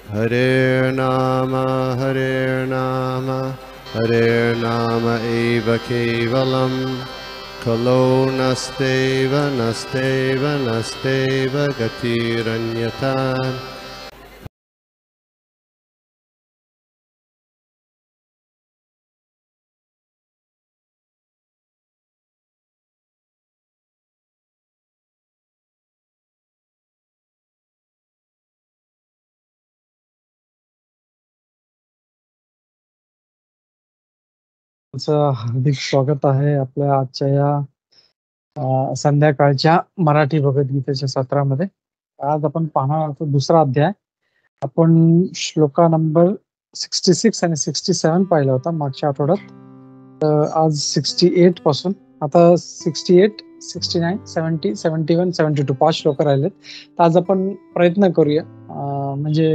Hare Nama Hare Nama eva kevalam Kalo nasteva nasteva nasteva gatiranyata. हार्दिक स्वागत आहे आपल्या आजच्या या संध्याकाळच्या मराठी भगवद्गीतेच्या सत्रामध्ये. आज आपण पाहणार आहोत दुसरा अध्याय. आपण श्लोका नंबर 66 आणि 67 पाहिला होता मागच्या आठवड्यात. आज 68 पासून आता 68, 69, 70, 71, 72 5 श्लोक राहिलेत. तर आज आपण प्रयत्न करूया म्हणजे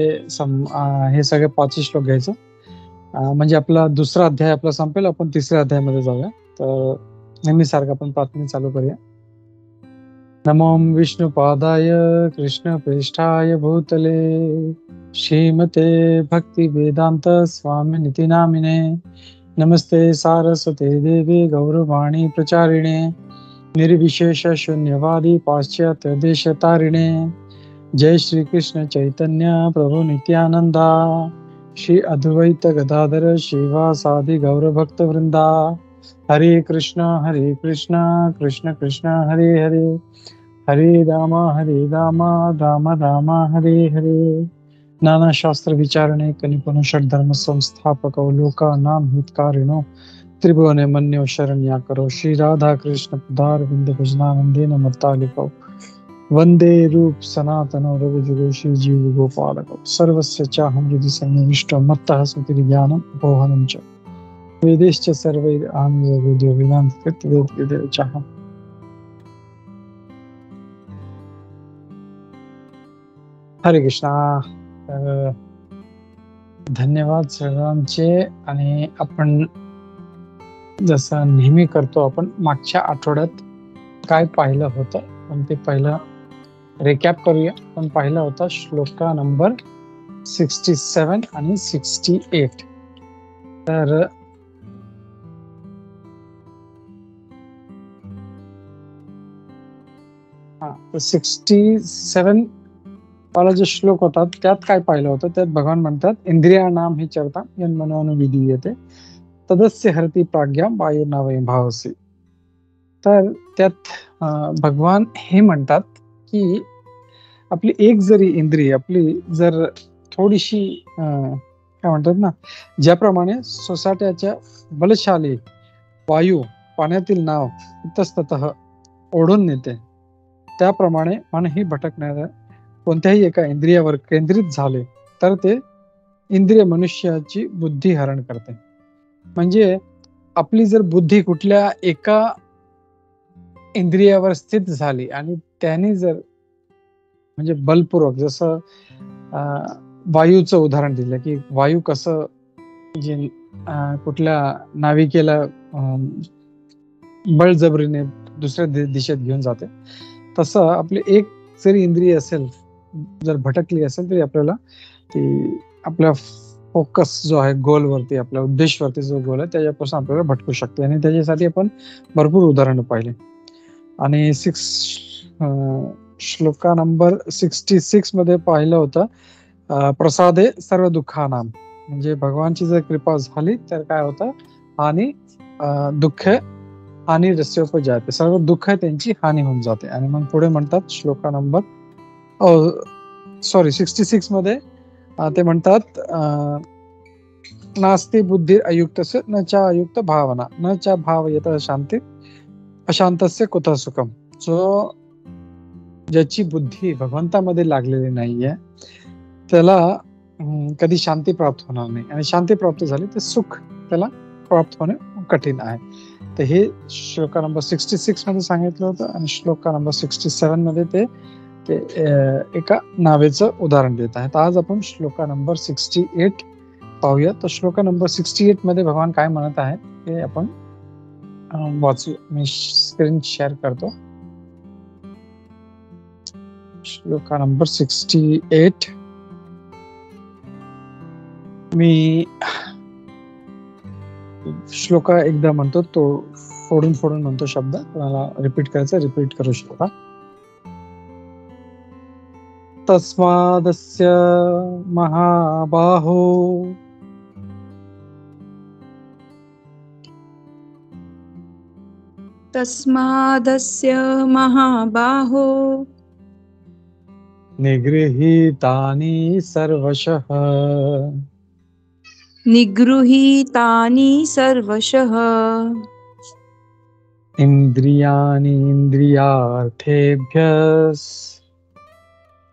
हे सगळे 5 श्लोक घ्यायचं म्हणजे आपला दुसरा अध्याय आपला संपेल. आपण तिसऱ्या अध्यायामध्ये जाऊया. तर नेहमीसारखं आपण प्रार्थना चालू करूया. नमो विष्णुपादाय कृष्णप्रेष्ठाय भूतले श्रीमते भक्ति वेदांत स्वामिनिति नामिने नमस्ते सारस्वते देवी गौरवाणी प्रचारिणे निर्विशेष शून्यवादी पाश्चात्य देशतारिणे जय श्री कृष्ण चैतन्य प्रभु नित्यानंदा श्री अद्वैत गदाधर श्रीवासादि गौर भक्त वृंदा हरे कृष्ण कृष्ण कृष्ण हरे हरे हरे राम राम राम हरे हरे. नाना शास्त्र विचारणे कनिपन षड्धर्म संस्थापक लोकानां हितकारिणो त्रिभुवने मन्यो शरण्या करो श्री राधा कृष्ण पदार विंद भजनानंदे नमतालिको वंदे रूप सनातनो रघुजुगो श्री जीव गोपालको सर्वस्य चाहं हृदि सन्निविष्टो मत्तः स्मृतिर्ज्ञानम् अपोहनं च वेदेश्च सर्वैरहं वेदो वेदान्त वेद चाहं. हरे कृष्णा. धन्यवाद सर्वांचे. आणि आपण जसं नेहमी करतो आपण मागच्या आठवड्यात काय पाहिलं होतं पण ते पहिलं रिकॅप करूया. पण पाहिला होता श्लोका नंबर 67 आणि 68. तर हा 67 वाला जो श्लोक होता त्यात काय पाहिलं होतं. त्यात भगवान म्हणतात इंद्रिया नाम ही चरता यन्मनोनु विधीयते तदस्य हरती प्राज्ञा वायुर्नावय भावसी. तर त्यात भगवान हे म्हणतात की आपली एक जरी इंद्रिय आपली जर थोडीशी काय म्हणतात ना, ज्याप्रमाणे सोसाट्याच्या बलशाली वायू पाण्यातील नाव इतस्ततः ओढून नेते त्याप्रमाणे मनही भटकणाऱ्या कोणत्याही एका इंद्रियावर केंद्रित झाले तर ते इंद्रिय मनुष्याची बुद्धी हरण करते. म्हणजे आपली जर बुद्धी कुठल्या एका इंद्रियावर स्थित झाली आणि त्याने जर म्हणजे बलपूर्वक जसं वायूचं उदाहरण दिलं की वायू कसं जे कुठल्या नाविकेला बळजबरीने दुसऱ्या दिशेत घेऊन जाते तसं आपली एक जरी इंद्रिय असेल जर भटकली असेल तरी आपल्याला ती आपल्या फोकस जो आहे गोलवरती आपल्या उद्देशवरती जो गोल आहे त्याच्यापासून आपल्याला भटकू शकते. आणि त्याच्यासाठी आपण भरपूर उदाहरणं पाहिले. आणि श्लोका नंबर 66 मध्ये पाहिलं होतं प्रसादे सर्व दुःखानाम. म्हणजे भगवानची जर कृपा झाली तर काय होतं आणि दुःख हानी रस्योपजाते सर्व दुःख त्यांची हानी होऊन जाते. आणि मग पुढे म्हणतात श्लोका नंबर 66 मध्ये ते म्हणतात नास्ति बुद्धी अयुक्तस्य न च अयुक्त भावना न च भावयत शांती अशांतस्य कुतः सुखम. जो ज्याची बुद्धी भगवंतामध्ये लागलेली नाहीये त्याला कधी शांती प्राप्त होणार नाही. आणि शांती प्राप्त झाली तर सुख त्याला प्राप्त होणे कठीण आहे. तर हे श्लोका नंबर 66 मध्ये सांगितलं होतं. आणि श्लोका नंबर 67 मध्ये ते एका नावेचं उदाहरण देत आहेत. आज आपण श्लोका नंबर 68 पाहूया. तर श्लोका नंबर 68 मध्ये भगवान काय म्हणत आहेत ते आपण वाचू. मी स्क्रीन शेअर करतो. श्लोका नंबर 68. मी श्लोका एकदा म्हणतो, तो फोडून फोडून म्हणतो शब्द, तुम्हाला रिपीट करायचा, रिपीट करू शकता. तस्मादस्य महाबाहो तस्मादस्य महाबाहो निगृहीतानि सर्वशः निगृहीतानि सर्वशः इंद्रियाणि इंद्रियार्थेभ्यः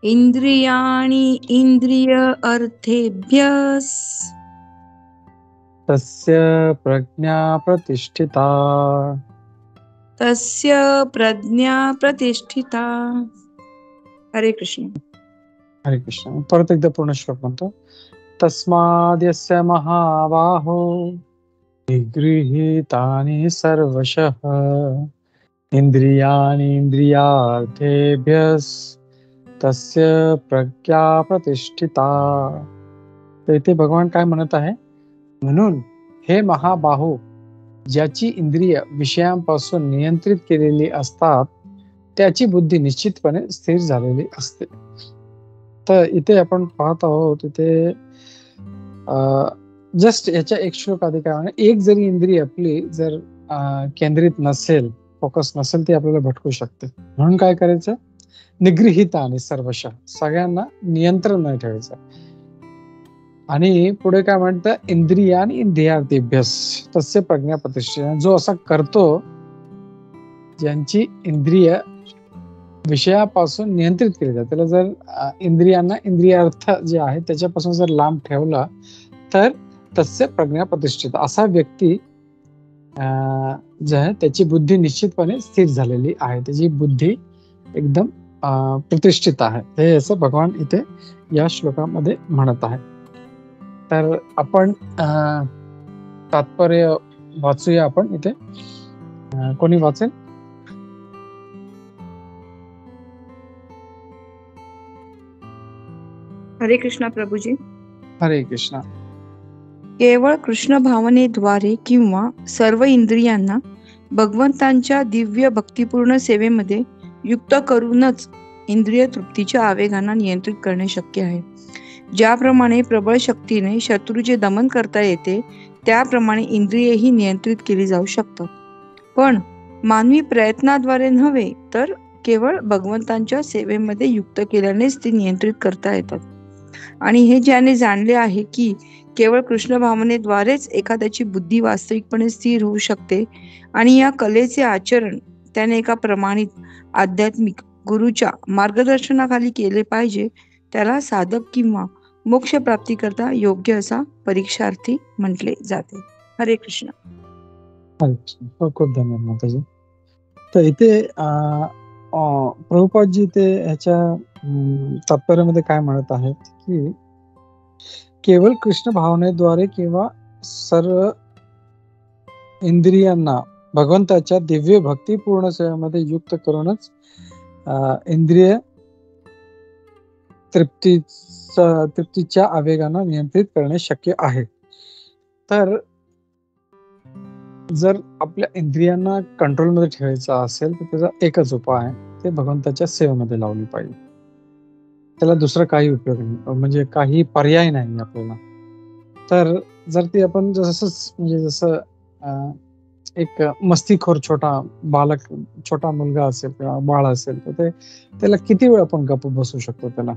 इंद्रियाणि इंद्रिय अर्थेभ्यः तस्य प्रज्ञा प्रतिष्ठिता. तस्य प्रज्ञा प्रतिष्ठिता. हरे कृष्ण. हरे कृष्ण. परत एकदा पूर्ण श्लोक म्हणतो. तस्माद्यस्य महाबाहो निगृहीतानि सर्वशः इंद्रियाणि इंद्रियार्थेभ्यः तस्य प्रज्ञा प्रतिष्ठिता. तर इथे भगवान काय म्हणत आहे, म्हणून हे महाबाहो, ज्याची इंद्रिय विषयांपासून नियंत्रित केलेली असतात त्याची बुद्धी निश्चितपणे स्थिर झालेली असते. तर इथे आपण पाहत आहोत, इथे जस्ट याच्या एक श्लोक आधी काय म्हणे, एक जरी इंद्रिय आपली जर केंद्रित नसेल, फोकस नसेल, ती आपल्याला भटकू शकते. म्हणून काय करायचं, निगृहीत आणि सर्वशः, सगळ्यांना नियंत्रण नाही ठेवायचं. आणि पुढे काय म्हणतं, इंद्रिया आणि इंद्रियार्थेभ्यस तस्य प्रज्ञा प्रतिष्ठिता. जो असा करतो, ज्यांची इंद्रिय विषयापासून नियंत्रित केली जाते, त्याला जर इंद्रियांना इंद्रियार्थ जे आहे त्याच्यापासून जर लांब ठेवला, तर तस्य प्रज्ञा प्रतिष्ठिता, असा व्यक्ती जे आहे त्याची बुद्धी निश्चितपणे स्थिर झालेली आहे, त्याची बुद्धी एकदम प्रतिष्ठित आहे. हे असं भगवान इथे या श्लोकामध्ये म्हणत आहे. तर आपण तात्पर्य वाचूया. आपण इथे कोणी वाचेल? हरे कृष्णा प्रभूजी. हरे कृष्णा. केवळ कृष्ण भावनेद्वारे किंवा सर्व इंद्रियांना भगवंतांच्या दिव्य भक्तिपूर्ण सेवेमध्ये युक्त करूनच इंद्रिय तृप्तीच्या आवेगांना नियंत्रित करणे शक्य आहे. ज्याप्रमाणे प्रबळ शक्तीने शत्रूचे दमन करता येते, त्याप्रमाणे इंद्रियेही नियंत्रित केली जाऊ शकतात. पण मानवी प्रयत्नाद्वारे नव्हे, तर केवळ भगवंतांच्या सेवेमध्ये युक्त केल्यानेच ती नियंत्रित करता येतात. आणि हे ज्याने जाणले आहे की केवळ कृष्ण भावनेद्वारेच एखाद्याची बुद्धी वास्तविकपणे स्थिर होऊ शकते, आणि या कलेचे आचरण त्याने एका प्रमाणित आध्यात्मिक गुरुच्या मार्गदर्शनाखाली केले पाहिजे, त्याला साधक किंवा मोक्ष प्राप्ती करता योग्य असा परीक्षार्थी म्हटले जाते. हरे कृष्ण. खूप खूप धन्यवाद माताजी. तर इथे प्रभुपादजी ते ह्याच्या तात्पर्यामध्ये काय म्हणत आहेत की केवळ कृष्ण भावनेद्वारे किंवा सर्व इंद्रियांना भगवंताच्या दिव्य भक्तिपूर्ण सेवेमध्ये युक्त करूनच इंद्रिय तृप्तीच्या आवेगांना नियंत्रित करणे शक्य आहे. तर जर आपल्या इंद्रियांना कंट्रोलमध्ये ठेवायचं असेल, तर त्याचा एकच उपाय आहे, ते भगवंताच्या सेवेमध्ये लावली पाहिजे. त्याला दुसरा काही उपयोग नाही, म्हणजे काही पर्याय नाही आपल्याला. तर जर ती आपण जसं एक मस्तीखोर छोटा मुलगा असेल किंवा बाळ असेल, तर त्याला किती वेळ आपण गप्प बसू शकतो? त्याला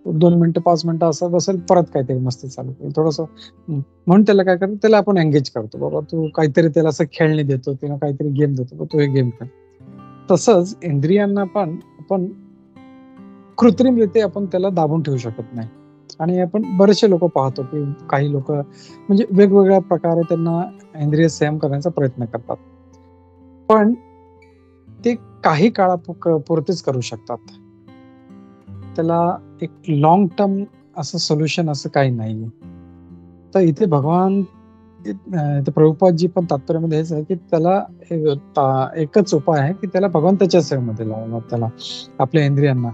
2 मिनिटं 5 मिनिटं असं बसेल, परत काहीतरी मस्ती चालू करेल थोडस. म्हणून त्याला काय करतो, त्याला आपण एंगेज करतो, बाबा तू काहीतरी त्याला असं खेळणे देतो किंवा काहीतरी गेम देतो, तू हे गेम खेळ. तसंच इंद्रियांना पण आपण कृत्रिमरित्या आपण त्याला दाबून ठेवू शकत नाही. आणि आपण बरेचसे लोक पाहतो की काही लोक म्हणजे वेगवेगळ्या प्रकारे त्यांना इंद्रिय संयम करण्याचा प्रयत्न करतात, पण ते काही काळापुरतेच करू शकतात. त्याला एक लॉंग टर्म असं सोल्युशन असं काही नाही. तर इथे भगवान प्रभुपादजी पण तात्पर्यामध्ये हेच आहे की त्याला एकच उपाय आहे की त्याला भगवंताच्या सेवेमध्ये लावणं, त्याला आपल्या इंद्रियांना.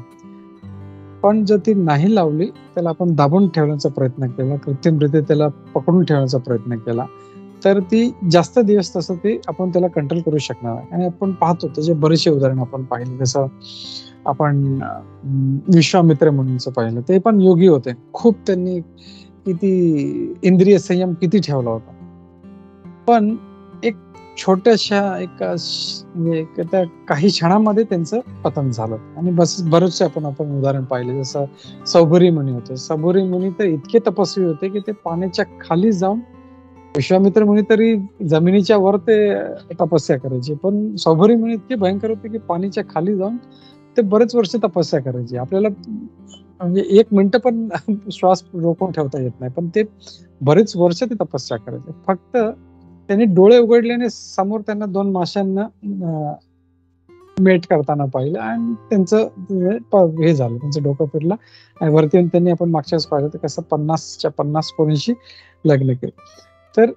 पण जर ती नाही लावली, त्याला आपण दाबून ठेवण्याचा प्रयत्न केला, कृत्रिमरित्या त्याला पकडून ठेवण्याचा प्रयत्न केला, तर ती जास्त दिवस तसं ते आपण त्याला कंट्रोल करू शकणार नाही. आणि आपण पाहतो त्याचे बरेचसे उदाहरण आपण पाहिले. जसं आपण विश्वामित्र मुनींचं पाहिलं, ते पण योगी होते. खूप त्यांनी किती इंद्रिय संयम किती ठेवला होता, पण एक छोट्याशा म्हणजे त्या काही क्षणामध्ये त्यांचं पतन झालं. आणि बरेचसे आपण उदाहरण पाहिले. जसं सौभरी मुनी होते. सौभरी मुनी तर इतके तपस्वी होते की ते पाण्याच्या खाली जाऊन, विश्वामित्र मुनी तरी जमिनीच्या वर ते तपस्या करायचे, पण सौभरी मुनी इतके भयंकर होते की पाण्याच्या खाली जाऊन ते बरेच वर्ष तपस्या करायचे. आपल्याला म्हणजे 1 मिनिट पण श्वास रोखून ठेवता येत नाही, पण ते बरेच वर्ष ते तपस्या करायचे. फक्त त्यांनी डोळे उघडल्याने समोर त्यांना 2 माशांना मेट करताना पाहिलं आणि त्यांचं हे झालं, त्यांचं डोकं फिरलं आणि वरती येऊन त्यांनी, आपण मागच्या वेळेस पाहिलं तर कसं 50च्या 50 पोरींशी लग्न केलं. तर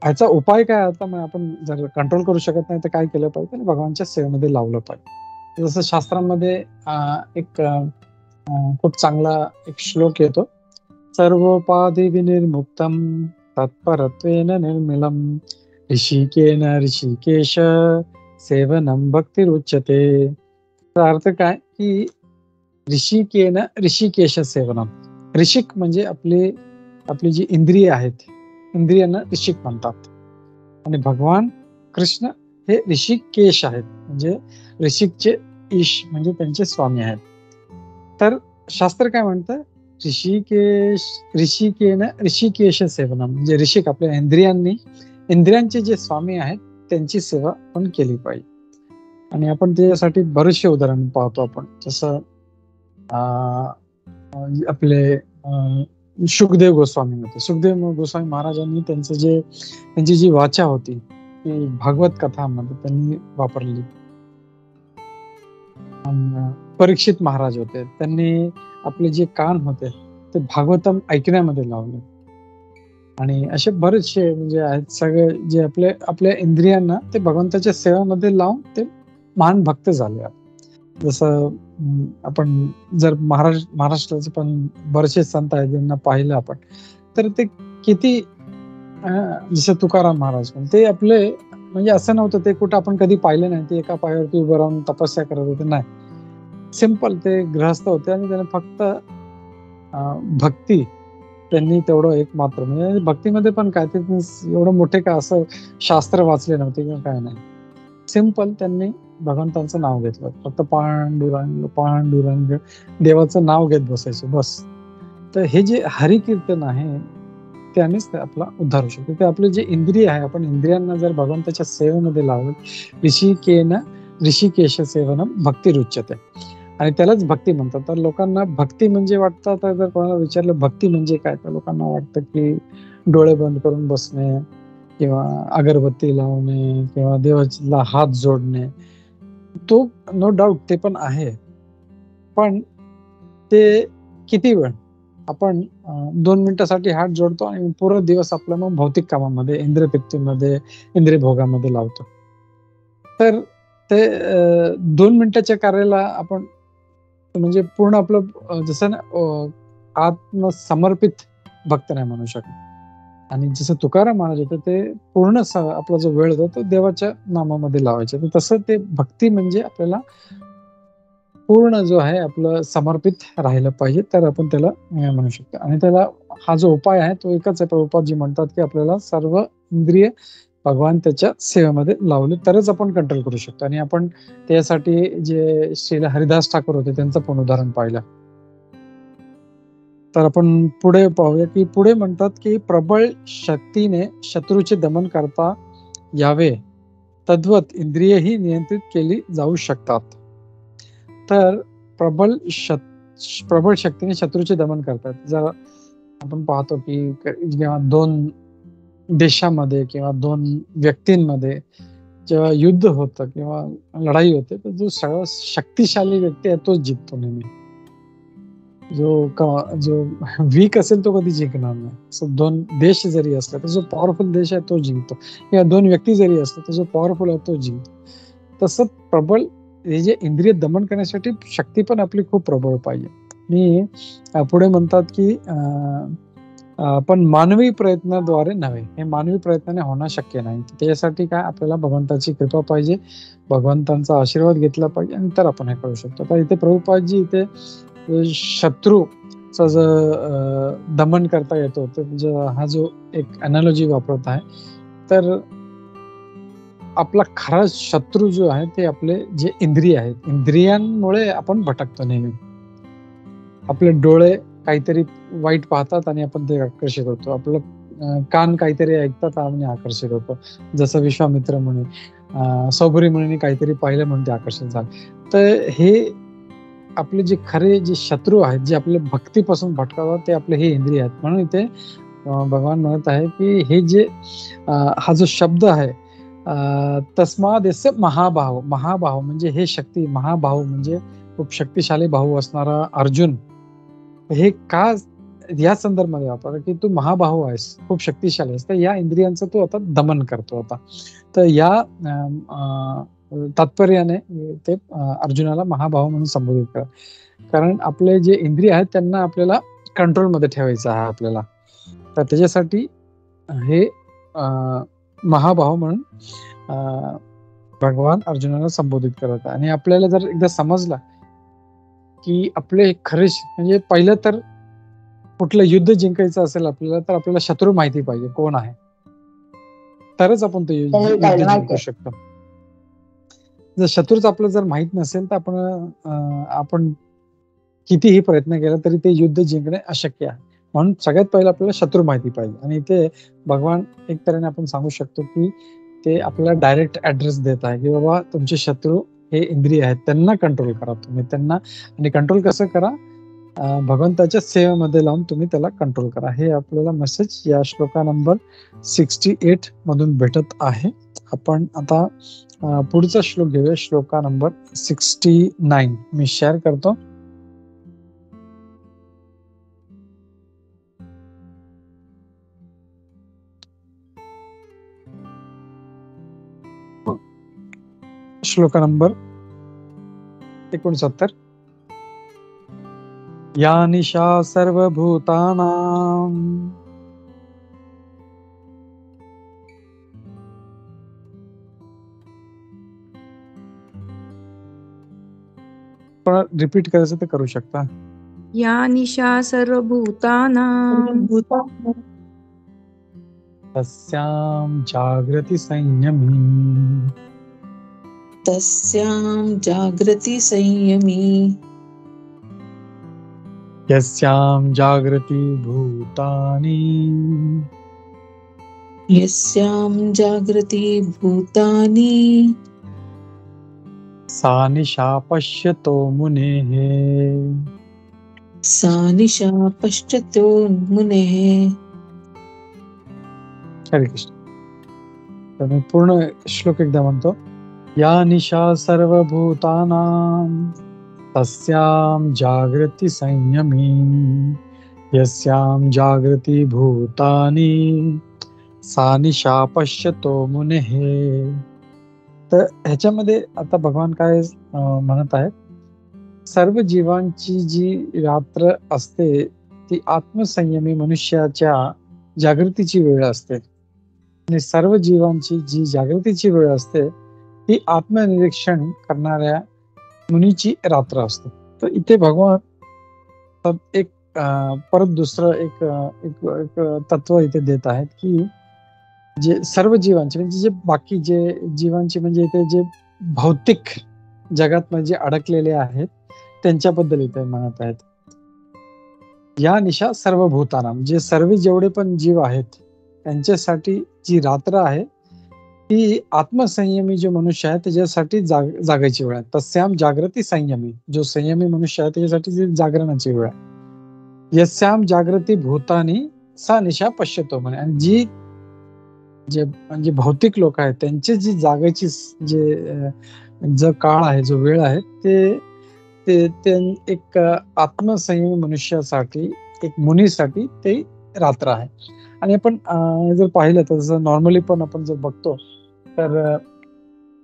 ह्याचा उपाय काय आता? मग आपण जर कंट्रोल करू शकत नाही तर काय केलं पाहिजे? तर भगवानच्या सेवेमध्ये लावलं पाहिजे. जसं शास्त्रामध्ये एक खूप चांगला एक श्लोक येतो, सर्वोपाधी विनिर्मुक्तम तत्परत्वेन निर्मलम ऋषिकेन ऋषिकेश सेवनम भक्तिरुच्यते. तर अर्थ काय की ऋषिकेन ऋषिकेश सेवनम. ऋषिक म्हणजे आपली जी इंद्रिय आहेत, इंद्रियांना ऋषिक म्हणतात. आणि भगवान कृष्ण हे ऋषिकेश आहेत, म्हणजे ऋषिकचे ईश म्हणजे त्यांचे स्वामी आहेत. तर शास्त्र काय म्हणतं? ऋषिकेन ऋषिकेश सेवनम, म्हणजे ऋषिक आपल्या इंद्रियांचे जे स्वामी आहेत त्यांची सेवा आपण केली पाहिजे. आणि आपण त्याच्यासाठी बरेचसे उदाहरण पाहतो आपण. जसं आपले शुकदेव गोस्वामी होते. शुकदेव गोस्वामी महाराजांनी त्यांची जी वाचा होती ती भागवत कथामध्ये त्यांनी वापरली. परीक्षित महाराज होते, त्यांनी आपले जे कान होते ते भागवतम ऐकण्यामध्ये लावले. आणि असे बरेचसे म्हणजे आहेत सगळे जे आपल्या इंद्रियांना ते भगवंताच्या सेवेमध्ये लावून ते महान भक्त झाले. जसं आपण जर महाराष्ट्राचे पण बरेचसे संत आहेत ज्यांना पाहिलं आपण, तर ते किती जसं तुकाराम महाराज पण ते आपले म्हणजे असं नव्हतं ते कुठं आपण कधी पाहिलं नाही ते एका पायावरती उभं राहून तपस्या करत होते, नाही. सिंपल ते गृहस्थ होते आणि त्यांना फक्त भक्ती त्यांनी तेवढं एक मात्र, म्हणजे भक्तीमध्ये पण काय ते एवढं मोठे का असं शास्त्र वाचले नव्हते किंवा काय नाही. सिंपल त्यांनी भगवंतांचं नाव घेतलं, फक्त पांडुरंग पांडुरंग देवाचं नाव घेत बसायचे बस. तर हे जे हरिकीर्तन आहे त्यानेच आपला उद्धार होऊ शकतो. ते आपले जे इंद्रिय आहे, आपण इंद्रियांना जर भगवंताच्या सेवेमध्ये लावलं, ऋषिकेश सेवनम भक्तिरुच्यते, आणि त्यालाच भक्ती म्हणतात. तर लोकांना भक्ती म्हणजे वाटतं, तर जर कोणाला विचारलं भक्ती म्हणजे काय, तर लोकांना वाटतं की डोळे बंद करून बसणे किंवा अगरबत्ती लावणे किंवा देवाला हात जोडणे. तो नो डाऊट ते पण आहे, पण ते किती वेळ आपण 2 मिनिटासाठी हात जोडतो आणि पूर्ण दिवस आपला मग भौतिक कामामध्ये, इंद्रियतृप्तीमध्ये, इंद्रियभोगामध्ये लावतो. तर ते 2 मिनिटाच्या कार्याला आपण म्हणजे पूर्ण आपलं जसं आत्मसमर्पित भक्त नाही म्हणू शकत. आणि जसं तुकाराम महाराज होते ते पूर्ण आपला जो वेळ होता तो देवाच्या नामामध्ये लावायचे. तर तसं ते भक्ती म्हणजे आपल्याला पूर्ण जो आहे आपलं समर्पित राहिलं पाहिजे, तर आपण त्याला म्हणू शकतो. आणि त्याला हा जो उपाय आहे तो एकच आहे. प्रभुपादजी म्हणतात की आपल्याला सर्व इंद्रिय भगवान त्याच्या सेवेमध्ये लावले तरच आपण कंट्रोल करू शकतो. आणि आपण त्यासाठी जे श्रील हरिदास ठाकूर होते त्यांचं पण उदाहरण पाहिलं. तर आपण पुढे पाहूया की पुढे म्हणतात की प्रबळ शक्तीने शत्रूचे दमन करता यावे, तद्वत इंद्रियही नियंत्रित केली जाऊ शकतात. तर प्रबळ शक्तीने शत्रूचे दमन करतात. जर आपण पाहतो की जेव्हा 2 देशामध्ये किंवा 2 व्यक्तींमध्ये जेव्हा युद्ध होतं किंवा लढाई होते, तर जो सगळ्यात शक्तिशाली व्यक्ती आहे तोच जिंकतो नेहमी. जो वीक असेल तो कधी जिंकणार नाही. सो 2 देश जरी असले तर जो पॉवरफुल देश आहे तो जिंकतो, किंवा 2 व्यक्ती जरी असले तर जो पॉवरफुल आहे तो जिंकतो. तसं प्रबळ हे जे इंद्रिय दमन करण्यासाठी शक्ती पण आपली खूप प्रबळ पाहिजे. आणि पुढे म्हणतात की पण मानवी प्रयत्नाद्वारे नव्हे, हे मानवी प्रयत्नाने होणं शक्य नाही. त्याच्यासाठी काय आपल्याला भगवंताची कृपा पाहिजे, भगवंतांचा आशीर्वाद घेतला पाहिजे आणि तर आपण हे करू शकतो. तर इथे प्रभुपादजी इथे शत्रूचा जो दमन करता येतो, तर हा जो एक अनालॉजी वापरत आहे, तर आपला खरा शत्रू जो आहे ते आपले जे इंद्रिय आहेत, इंद्रियांमुळे आपण भटकतो नेहमी. आपले डोळे काहीतरी वाईट पाहतात आणि आपण ते आकर्षित होतो. आपलं कान काहीतरी ऐकतात आणि आकर्षित होतो. जसं विश्वामित्र मुनी, सौभरी मुनीने काहीतरी पाहिलं म्हणून ते आकर्षित झाले. तर हे आपले जे खरे जे शत्रू आहेत, जे आपले भक्तीपासून भटकावतात, ते आपले हे इंद्रिय आहेत. म्हणून इथे भगवान म्हणत आहे की हे जे हा जो शब्द आहे, तस्मादेस्य महाबाहो, महाबाहो म्हणजे हे शक्ती, महाबाहो म्हणजे खूप शक्तिशाली भाऊ असणारा अर्जुन, हे का या संदर्भामध्ये वापरलं की तू महाबाहू आहेस, खूप शक्तिशाली आहेस, तर या इंद्रियांचं तू आता दमन करतो आता. तर या तात्पर्याने ते अर्जुनाला महाबाहू म्हणून संबोधित करा. कारण आपले जे इंद्रिय आहेत त्यांना आपल्याला कंट्रोलमध्ये ठेवायचं आहे आपल्याला. तर त्याच्यासाठी हे महाबाहू म्हणून भगवान अर्जुनाला संबोधित करत आहे. आणि आपल्याला जर एकदा समजला की आपले खरे म्हणजे पहिलं तर कुठलं युद्ध जिंकायचं असेल आपल्याला, तर आपल्याला शत्रू माहिती पाहिजे कोण आहे, तरच आपण ते युद्ध जिंकू शकतो. जर शत्रूच आपलं जर माहित नसेल तर आपण कितीही प्रयत्न केला तरी ते युद्ध जिंकणे अशक्य आहे. म्हणून सगळ्यात पहिलं आपल्याला शत्रू माहिती पाहिजे. आणि इथे भगवान एक तऱ्हेने आपण सांगू शकतो की ते आपल्याला डायरेक्ट ऍड्रेस देत आहे की बाबा तुमचे शत्रू हे इंद्रिय आहेत, त्यांना कंट्रोल करा तुम्ही त्यांना. आणि कंट्रोल कसं करा, भगवंताच्या सेवेमध्ये लावून तुम्ही त्याला कंट्रोल करा. हे आपल्याला मेसेज या श्लोका नंबर 68 मधून भेटत आहे. आपण आता पुढचा श्लोक घेऊया, श्लोका नंबर 69 मी शेअर करतो. श्लोका नंबर 69. या निशा सर्वभूतानां रिपीट करायचं तर करू शकता. या निशा सर्वभूतानां तस्यां जागृती संयमी, तस्यां जागृती संयमी, यस्यां जागृती भूतानि, यस्यां जागृती भूतानि, सा निशा पश्यतो मुनेः, सा निशा पश्यतो मुनेः. हरे कृष्ण. तर मी पूर्ण श्लोक एकदा म्हणतो. या निशा सर्वभूतानां तस्यां जागृती संयमी, यस्यां जागृती भूतानि, सा निशा पश्यतो मुनेः. तर ह्याच्यामध्ये आता भगवान काय म्हणत आहे, सर्व जीवांची जी रात्र असते ती आत्मसंयमी मनुष्याच्या जागृतीची वेळ असते. आणि सर्व जीवांची जी जागृतीची वेळ असते ती आत्मनिरीक्षण करणाऱ्या मुनीची रात्र असते. तर इथे भगवान एक परत दुसरं एक तत्व इथे देत आहेत की जे सर्व जीवांचे म्हणजे जे बाकी जे जीवांचे म्हणजे इथे जे भौतिक जगात म्हणजे अडकलेले आहेत त्यांच्याबद्दल इथे म्हणत आहेत. या निशा सर्व भूताना म्हणजे सर्व जेवढे पण जीव आहेत त्यांच्यासाठी जी रात्र आहे ती आत्मसंयमी जो मनुष्य आहे त्याच्यासाठी जागायची वेळ आहे. तस्याम जागृती संयमी, जो संयमी मनुष्य आहे त्याच्यासाठी जागरणाची वेळ आहे. यस्याम जागृती भूतानी सा निशा पश्यतो म्हणे. आणि जी जे म्हणजे भौतिक लोक आहेत त्यांची जी जागायची जो काळ आहे, जो वेळ आहे ते एक आत्मसंयमी मनुष्यासाठी, एक मुनीसाठी ते रात्र आहे. आणि आपण जर पाहिलं तर जसं नॉर्मली पण आपण जर बघतो तर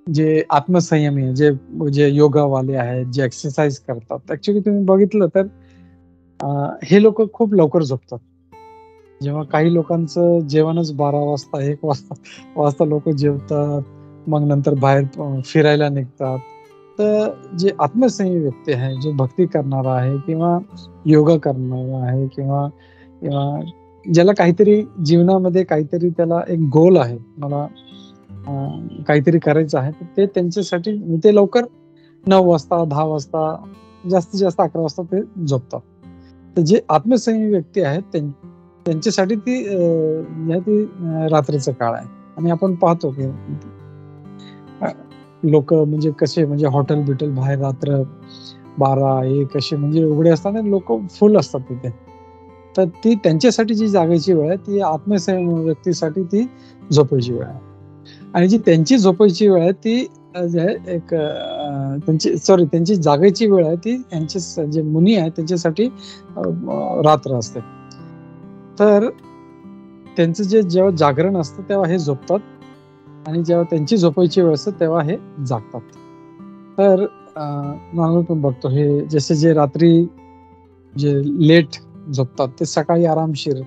जे आत्मसंयमी आहे, जे जे योगावाले आहेत, जे एक्सरसाइज करतात, ऍक्च्युली तुम्ही बघितलं तर हे लोक खूप लवकर झोपतात. जेव्हा काही लोकांचं जेवणच 12 वाजता 1 वाजता लोक जेवतात, मग नंतर बाहेर फिरायला निघतात. तर जे आत्मसंयमी व्यक्ती आहे, जो भक्ती करणारा आहे किंवा योगा करणारा आहे किंवा किंवा ज्याला काहीतरी जीवनामध्ये काहीतरी त्याला एक गोल आहे, मला काहीतरी करायचं आहे, तर ते त्यांच्यासाठी ते लवकर 9 वाजता 10 वाजता जास्तीत जास्त 11 वाजता ते झोपतात. तर जे आत्मसंयमी व्यक्ती आहेत त्यांच्यासाठी ती रात्रीचा काळ आहे. आणि आपण पाहतो की लोक म्हणजे कसे म्हणजे हॉटेल बिटेल बाहेर रात्र 12-1 असे म्हणजे उघडे असतात आणि लोक फुल असतात तिथे. तर ती त्यांच्यासाठी जी जागायची वेळ आहे ती आत्मसंयमी व्यक्तीसाठी ती झोपायची वेळ आहे. आणि जी त्यांची झोपायची वेळ आहे ती जे आहे एक त्यांची जागायची वेळ आहे ती यांचे जे मुनी आहेत त्यांच्यासाठी रात्र असते. तर त्यांचं जेव्हा जागरण असतं तेव्हा हे झोपतात आणि जेव्हा त्यांची झोपायची वेळ असते तेव्हा हे जागतात. तर नॉर्मल पण बघतो हे जसे जे रात्री जे लेट झोपतात ते सकाळी आरामशीर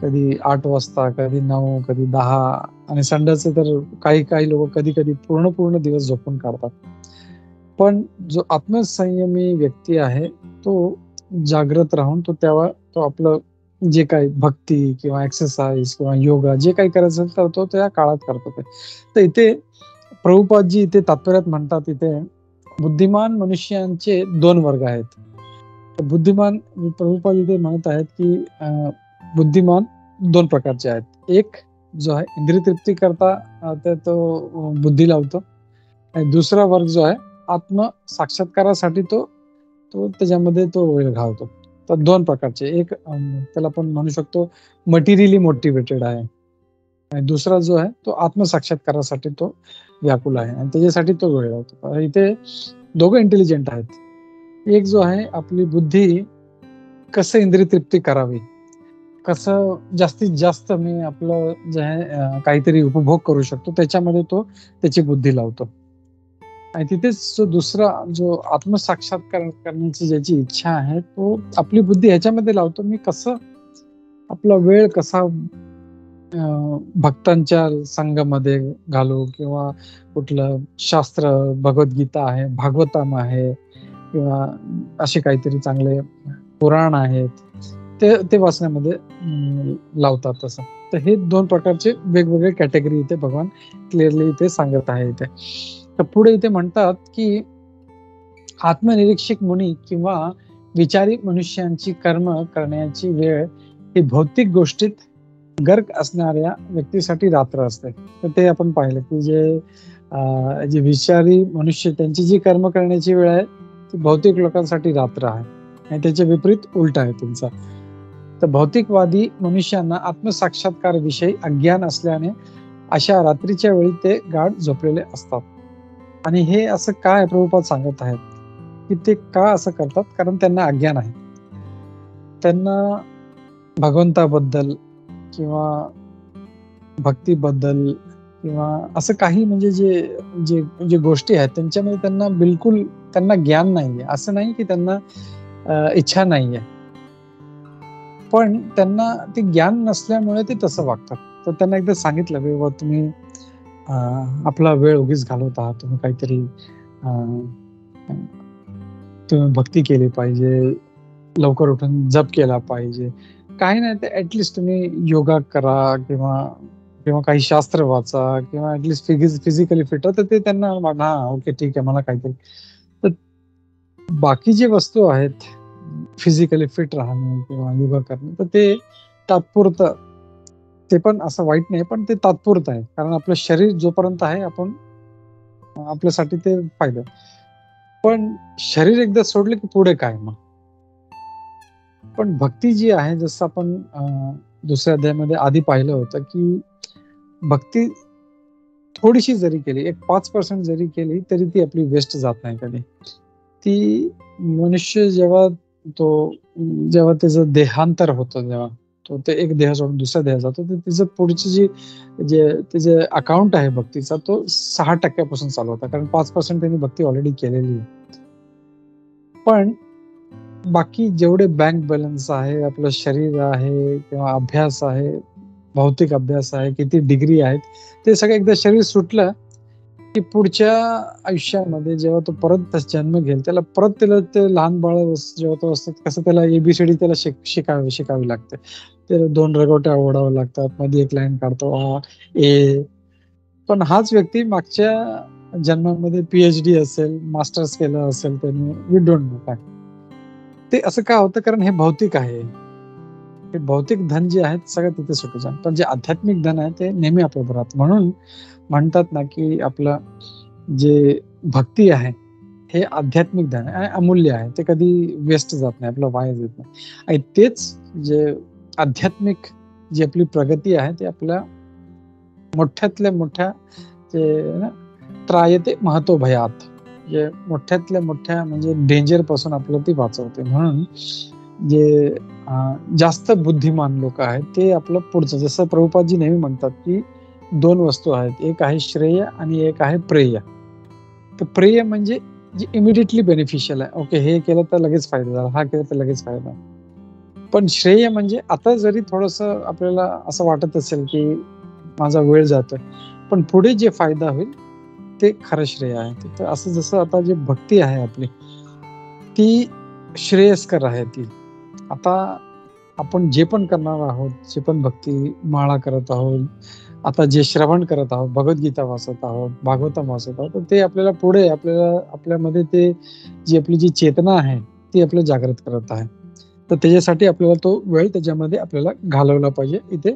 कधी 8 वाजता, कधी 9, कधी 10 आणि संडेचं तर काही लोक कधी पूर्ण दिवस झोपून काढतात. पण जो आत्मसंयमी व्यक्ती आहे तो जागृत राहून तेव्हा तो आपलं जे काही भक्ती किंवा एक्सरसाइज किंवा योगा जे काही करायचं तर तो त्या काळात करतो ते. तर इथे प्रभुपादजी इथे तात्पर्यात म्हणतात, इथे बुद्धिमान मनुष्यांचे 2 वर्ग आहेत. बुद्धिमान प्रभुपाद इथे म्हणत आहेत की बुद्धिमान 2 प्रकारचे आहेत. एक जो आहे इंद्रिय तृप्ती करता तो बुद्धी लावतो आणि दुसरा वर्ग जो आहे आत्म साक्षात्कारासाठी तो त्याच्यामध्ये तो वेळ घालवतो. तर 2 प्रकारचे, एक त्याला आपण म्हणू शकतो मटेरियली मोटिवेटेड आहे आणि दुसरा जो आहे तो आत्मसाक्षात्कारासाठी तो व्याकुल आहे आणि त्याच्यासाठी तो वेळ लावतो. इथे दोघं इंटेलिजंट आहेत. एक जो आहे आपली बुद्धी कसं इंद्रिय तृप्ती करावी, कसं जास्तीत जास्त मी आपलं जे आहे काहीतरी उपभोग करू शकतो त्याच्यामध्ये तो त्याची बुद्धी लावतो. आणि तिथेच दुसरा जो आत्मसाक्षात्कार करण्याची ज्याची इच्छा आहे तो आपली बुद्धी ह्याच्यामध्ये लावतो, मी कसं आपला वेळ कसा भक्तांच्या संघामध्ये घालू किंवा कुठलं शास्त्र भगवद्गीता आहे, भागवतम आहे किंवा असे काहीतरी चांगले पुराण आहेत ते वाचण्यामध्ये लावतात. तसं तर हे 2 प्रकारचे वेगवेगळे कॅटेगरी इथे भगवान क्लिअरली इथे सांगत आहे. इथे तर पुढे इथे म्हणतात की आत्मनिरीक्षक मुनी किंवा विचारी मनुष्यांची कर्म करण्याची वेळ ही भौतिक गोष्टीत गर्क असणाऱ्या व्यक्तीसाठी रात्र असते. तर ते आपण पाहिलं की जे विचारी मनुष्य त्यांची जी कर्म करण्याची वेळ आहे ती भौतिक लोकांसाठी रात्र आहे आणि त्याच्या विपरीत उलट आहे तुमचा. तर भौतिकवादी मनुष्यांना आत्मसाक्षात्कार विषयी अज्ञान असल्याने अशा रात्रीच्या वेळी ते गाढ झोपलेले असतात. आणि हे असं काय प्रभुपाद सांगत आहेत की ते का असं करतात, कारण त्यांना अज्ञान आहे. त्यांना भगवंताबद्दल किंवा भक्तीबद्दल किंवा असं काही म्हणजे जे गोष्टी आहेत त्यांच्यामध्ये त्यांना बिलकुल ज्ञान नाहीये. असं नाही की त्यांना इच्छा नाहीये, पण त्यांना ते ज्ञान नसल्यामुळे ते तसं वागतात. तर त्यांना एकदा सांगितलं बाबा तुम्ही आपला वेळ उगीच घालवत आहात, तुम्ही काहीतरी तुम्ही भक्ती केली पाहिजे, लवकर उठून जप केला पाहिजे, काही नाही तर ऍटलिस्ट तुम्ही योगा करा किंवा काही शास्त्र वाचा किंवा ऍटलिस्ट फिजिकली फिट. तर ते त्यांना हा ओके ठीक आहे मला काहीतरी. तर बाकी जे वस्तू आहेत फिजिकली फिट राहणे किंवा योगा करणे तर ते तात्पुरतं, ते पण असं वाईट नाही, पण ते तात्पुरतं आहे. कारण आपलं शरीर जोपर्यंत आहे आपण आपल्यासाठी ते फायदा. पण शरीर एकदा सोडलं की पुढे काय मग. पण भक्ती जी आहे जसं आपण दुसऱ्या अध्यायामध्ये आधी पाहिलं होतं की भक्ती थोडीशी जरी केली, एक 5% जरी केली तरी ती आपली वेस्ट जात नाही कधी. ती मनुष्य जेव्हा त्याचं देहांतर होतं, जेव्हा तो ते एक देह सोडून दुसऱ्या देहात जातो, तर तिचं पुढची जे तिचे अकाउंट आहे भक्तीचा तो 6% चालू होता, कारण 5% त्यांनी भक्ती ऑलरेडी केलेली आहे. पण बाकी जेवढे बँक बॅलन्स आहे, आपलं शरीर आहे किंवा अभ्यास आहे, भौतिक अभ्यास आहे, किती डिग्री आहेत, ते सगळं एकदा शरीर सुटलं की पुढच्या आयुष्यामध्ये जेव्हा तो परत जन्म घेईल, त्याला परत त्याला ते लहान बाळ जेव्हा तो असतात कसं त्याला एबीसीडी त्याला शिकावी लागते. त्याला 2 रगोट्या ओढाव्या लागतात, मध्ये एक लाईन काढतो आ ए. पण हाच व्यक्ती मागच्या जन्मामध्ये पीएचडी असेल, मास्टर्स केलं असेल त्यांनी, वी डोंट नो काय. ते असं का होतं? कारण हे भौतिक आहे. हे भौतिक धन जे आहे सगळं तिथे सुटू जाईल, पण जे आध्यात्मिक धन आहे ते नेहमी आपल्याबरोबर राहतं. म्हणून म्हणतात ना की आपलं जे भक्ती आहे हे आध्यात्मिक धन आहे आणि अमूल्य आहे, ते कधी वेस्ट जात नाही, आपलं वाया जात नाही. आणि तेच जे आध्यात्मिक जी आपली प्रगती आहे ते आपल्या मोठ्यातल्या मोठ्या जे त्रायते महतो भयात, जे मोठ्यातल्या मोठ्या म्हणजे डेंजर पासून आपल्याला ती वाचवते. म्हणून जे जास्त बुद्धिमान लोक आहेत ते आपलं पुढचं, जसं प्रभुपादजी नेहमी म्हणतात की 2 वस्तू आहेत, एक आहे श्रेय आणि एक आहे प्रेय. तर प्रेय म्हणजे जे इमिडिएटली बेनिफिशियल आहे, ओके हे केलं तर लगेच फायदा झाला, हा केलं तर लगेच फायदा. पण श्रेय म्हणजे आता जरी थोडंसं आपल्याला असं वाटत असेल की माझा वेळ जातोय, पण पुढे जे फायदा होईल ते खरं श्रेय आहे. तर असं जसं आता जी भक्ती आहे आपली ती श्रेयस्कर आहे. ती आता आपण जे पण करणार आहोत, जे पण भक्ती माळा करत आहोत, आता जे श्रवण करत आहोत, भगवद्गीता वाचत आहोत, भागवतम वाचत आहोत, तर ते आपल्याला पुढे आपल्यामध्ये ते जी आपली जी चेतना आहे ती आपल्याला जागृत करत आहे. तर त्याच्यासाठी आपल्याला तो वेळ त्याच्यामध्ये आपल्याला घालवला पाहिजे. इथे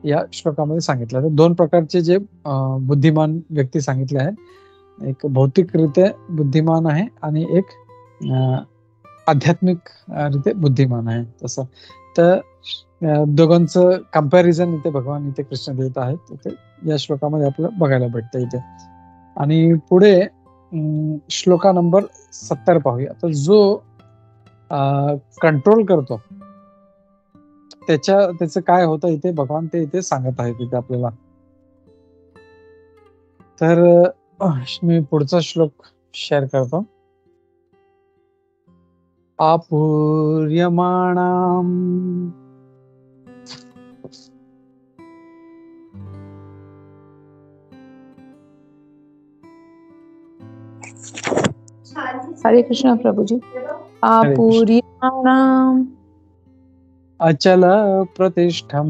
या श्लोकामध्ये सांगितलं आहे. 2 प्रकारचे जे बुद्धिमान व्यक्ती सांगितले आहेत, एक भौतिकरित्या बुद्धिमान आहे आणि एक आध्यात्मिक रित्या बुद्धिमान आहे. तसं तर दोघांचं कंपॅरिझन इथे भगवान इथे कृष्ण देत आहेत, इथे या श्लोकामध्ये आपल्याला बघायला भेटतं इथे. आणि पुढे श्लोका नंबर 70 पाहूया. तर जो कंट्रोल करतो त्याचं काय होतं इथे भगवान ते इथे सांगत आहेत इथे आपल्याला. तर मी पुढचा श्लोक शेअर करतो. आपूर्यमाणाम हरे कृष्ण प्रभुजी. आपूर्यमाणाम अचल प्रतिष्ठम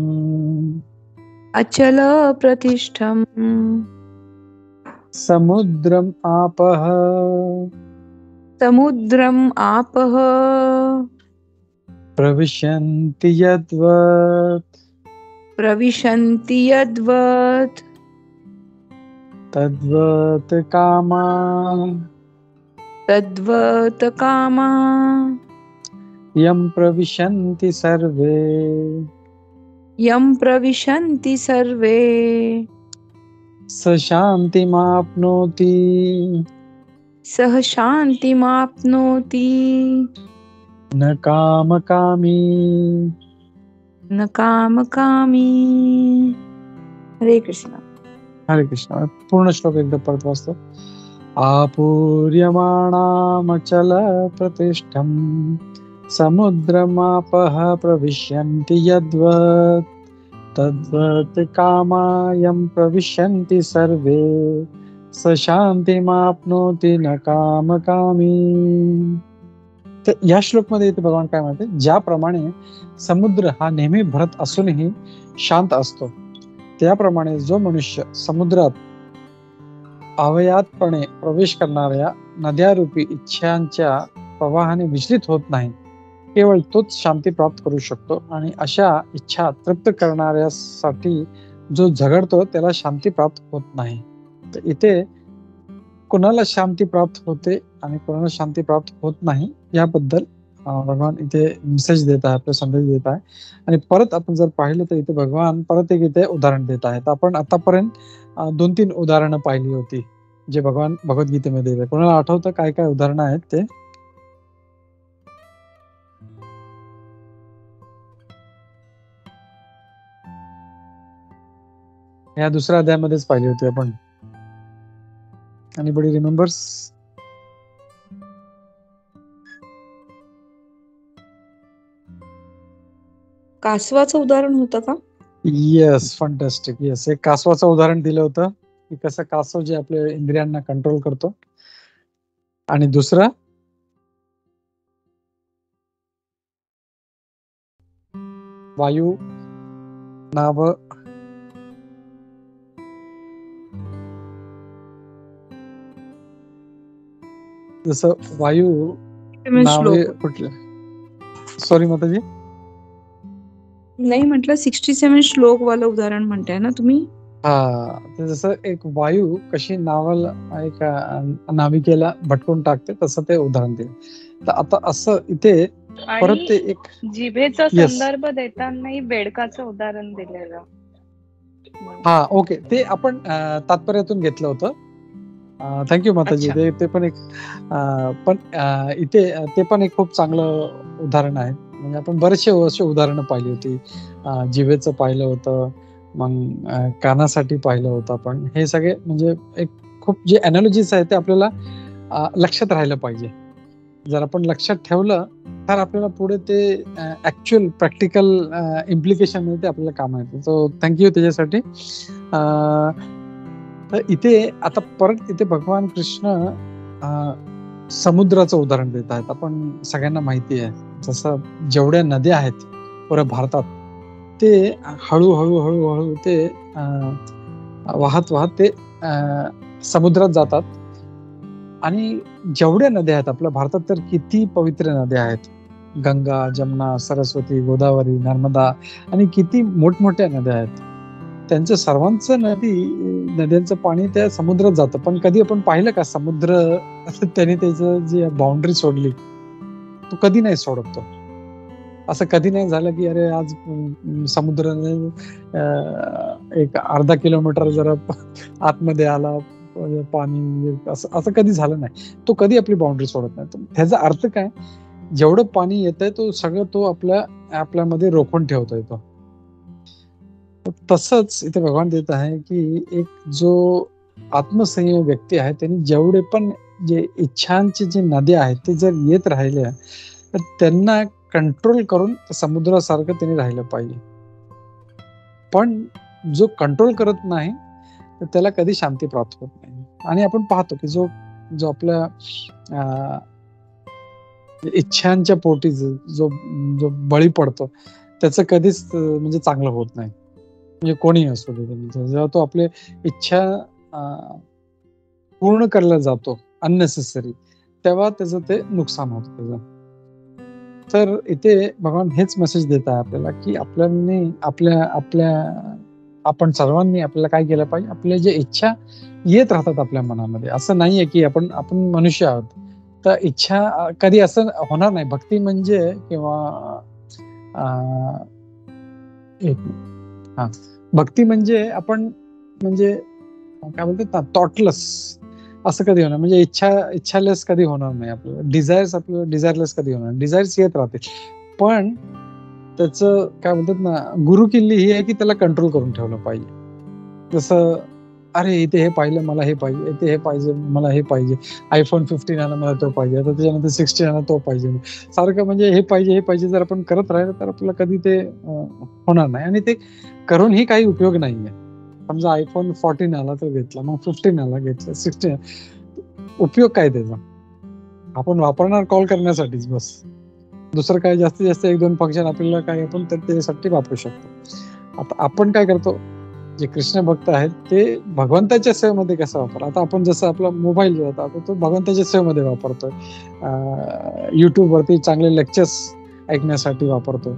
अचल प्रतिष्ठम समुद्रम आपः समुद्रम आपः प्रविशन्ति यद्वत् प्रविशन्ति यद्वत् तद्वत् कामा तद्वत् कामा यं प्रविशन्ति सर्वे यं प्रविशन्ति सर्वे स शान्तिमाप्नोति सह शान्तिमाप्नोति न कामकामी. न कामकामी. हरे कृष्ण. हरे कृष्ण. पूर्ण श्लोक एकदा परत वाचतो. आपूर्यमाणामचल प्रतिष्ठम समुद्रमापः प्रविशन्ति यद्वत् तद्वत् कामायं प्रविशन्ति सर्वे स शांतिमाप्नोति न कामकामी. तर या श्लोकमध्ये इथे भगवान काय म्हणते, ज्याप्रमाणे समुद्र हा नेहमी भरत असूनही शांत असतो, त्याप्रमाणे जो मनुष्य समुद्रात अवयातपणे प्रवेश करणाऱ्या नद्यारूपी इच्छांच्या प्रवाहाने विचलित होत नाही, केवळ तोच शांती प्राप्त करू शकतो. आणि अशा इच्छा तृप्त करणाऱ्यासाठी जो झगडतो त्याला शांती प्राप्त होत नाही. तर इथे कोणाला शांती प्राप्त होते आणि कोणाला शांती प्राप्त होत नाही याबद्दल भगवान इथे मेसेज देत आहे, आपला संदेश देत आहे. आणि परत आपण जर पाहिलं तर इथे भगवान परत एक इथे उदाहरण देत आहेत. आपण आतापर्यंत 2-3 उदाहरणं पाहिली होती जे भगवान भगवद्गीतेमध्ये देत. कोणाला आठवतं काय काय उदाहरणं आहेत ते? ह्या दुसऱ्या अध्यायामध्येच पाहिली होती आपण. Anybody remembers? कासवाचं उदाहरण होतं का? Yes, fantastic. येस, एक कासवाचं उदाहरण दिलं होतं की कसं कासव जे आपल्या इंद्रियांना कंट्रोल करतो. आणि दुसरं वायू, नाव, जसं वायू नावे श्लोक. कुठले? सॉरी माताजी. नाही म्हटलं 67 श्लोक वालं उदाहरण म्हणताय ना तुम्ही? हा, ते जसं एक वायू कशी एक नाविकेला भटकून टाकते तसं ते उदाहरण दिलं. तर आता असं इथे परत ते आणि एक जिभेचा Yes. संदर्भ देतानाही बेडकाचं उदाहरण दिलेलं. हा, ओके, ते आपण तात्पर्यातून घेतलं होतं. थँक्यू माताजी. अच्छा. ते पण एक पण इथे ते पण एक खूप चांगलं उदाहरण आहे. म्हणजे आपण बरेचसे असे उदाहरणं पाहिली होती. जिभेचं पाहिलं होतं, मग कानासाठी पाहिलं होतं आपण. हे सगळे म्हणजे एक खूप जे अनालॉजीज आहेत ते आपल्याला लक्षात राहिलं पाहिजे. जर आपण लक्षात ठेवलं तर आपल्याला पुढे ते ऍक्च्युअल प्रॅक्टिकल इम्प्लिकेशन मध्ये ते आपल्याला काम येतं. सो थँक्यू त्याच्यासाठी. तर इथे आता परत इथे भगवान कृष्ण समुद्राचं उदाहरण देत आहेत. आपण सगळ्यांना माहिती आहे जसं जेवढ्या नद्या आहेत पुऱ्या भारतात ते हळूहळू हळूहळू ते वाहत वाहत ते समुद्रात जातात. आणि जेवढ्या नद्या आहेत आपल्या भारतात तर किती पवित्र नद्या आहेत. गंगा, जमुना, सरस्वती, गोदावरी, नर्मदा आणि किती मोठमोठ्या नद्या आहेत. त्यांचं सर्वांचं नद्यांचं पाणी त्या समुद्रात जातं. पण कधी आपण पाहिलं का समुद्र त्याने त्याचं जी बाउंड्री सोडली? तो कधी नाही सोडत. तो असं कधी नाही झालं की अरे आज समुद्राने एक अर्धा किलोमीटर जरा आतमध्ये आला पाणी, असं कधी झालं नाही. तो कधी आपली बाउंड्री सोडत नाही. ह्याचा अर्थ काय? जेवढं पाणी येतंय तो सगळं तो आपल्यामध्ये रोखून ठेवतो येतो. तसंच इथे भगवान देत आहे की एक जो आत्मसंयमी व्यक्ती आहे त्यांनी जेवढे पण जे इच्छांचे जे नद्या आहेत ते जर येत राहिल्या तर त्यांना कंट्रोल करून समुद्रासारखं त्यांनी राहिलं पाहिजे. पण जो कंट्रोल करत नाही तर त्याला कधी शांती प्राप्त होत नाही. आणि आपण पाहतो की जो आपल्या इच्छांच्या पोटी जो बळी पडतो त्याचं कधीच म्हणजे चांगलं होत नाही. म्हणजे कोणी असू दे, जेव्हा तो आपले इच्छा पूर्ण करायला जातो अननेसेसरी, तेव्हा त्याचं ते नुकसान होतं त्याचं. तर इथे भगवान हेच मेसेज देत आहे आपल्याला की आपण सर्वांनी आपल्याला काय केलं पाहिजे? आपल्या जे इच्छा येत राहतात आपल्या मनामध्ये. असं नाहीये की आपण मनुष्य आहोत तर इच्छा कधी असं होणार नाही. भक्ती म्हणजे किंवा भक्ती म्हणजे आपण म्हणजे काय बोलतात ना, थॉटलेस असं कधी होणार. म्हणजे इच्छालेस कधी होणार नाही. आपल्याला डिझायरलेस कधी होणार. डिझायर्स येत राहते पण त्याचं काय बोलतात ना, गुरु किल्ली ही आहे की त्याला कंट्रोल करून ठेवलं पाहिजे. जसं अरे इथे हे पाहिलं मला हे पाहिजे, इथे हे पाहिजे मला हे पाहिजे, iPhone 15 आला मला तो पाहिजे, आता त्याच्यानंतर 16 आला तो पाहिजे, सारखं म्हणजे हे पाहिजे जर आपण करत राहिलं तर आपल्याला कधी ते होणार नाही. आणि ते करूनही काही उपयोग नाहीये. समजा iPhone 14 आला तो घेतला, मग 15 आला घेतला, 16 उपयोग काय त्याचा? आपण वापरणार कॉल करण्यासाठीच बस. दुसरं काय जास्तीत जास्त 1-2 फंक्शन आपल्याला काय आपण तर त्याच्यासाठी वापरू शकतो. आता आपण काय करतो? जे कृष्ण भक्त आहेत ते भगवंताच्या सेवेमध्ये कसं वापर. आता आपण जसं आपला मोबाईल जो होता तो भगवंताच्या सेवेमध्ये वापरतोय. YouTube वरती चांगले लेक्चर्स ऐकण्यासाठी वापरतो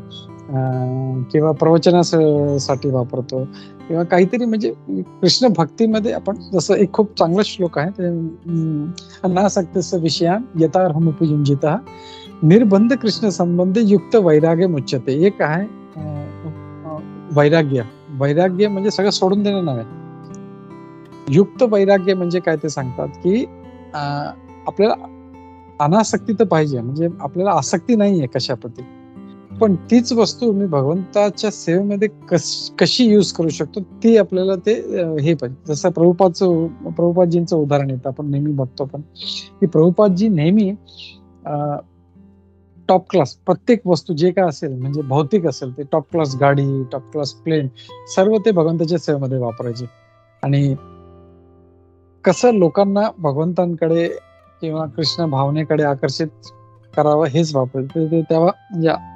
किंवा प्रवचनासाठी वापरतो किंवा काहीतरी म्हणजे कृष्ण भक्तीमध्ये आपण जसं एक खूप चांगला श्लोक आहे ते अनासक्तस्य विषयान यथार्हमुपयुञ्जितः निर्बंध कृष्ण संबंध युक्त वैराग्य मुच्यते. एक आहे वैराग्य म्हणजे सगळं सोडून देणं नव्हे. युक्त वैराग्य म्हणजे काय ते सांगतात की आपल्याला अनासक्ती तर पाहिजे, म्हणजे आपल्याला आसक्ती नाहीये कशाप्रती. पण तीच वस्तू मी भगवंताच्या सेवेमध्ये कशी युज करू शकतो ती आपल्याला ते हे पाहिजे. जसं प्रभुपादजींचं उदाहरण येतं, आपण नेहमी बघतो पण की प्रभुपादजी नेहमी टॉप क्लास प्रत्येक वस्तू जे काय असेल म्हणजे भौतिक असेल ते टॉप क्लास गाडी, टॉप क्लास प्लेन, सर्व ते भगवंताच्या सेवेमध्ये वापरायचे. आणि कसं लोकांना भगवंतांकडे किंवा कृष्ण भावनेकडे आकर्षित करावं हेच वापरायचे ते तेव्हा. म्हणजे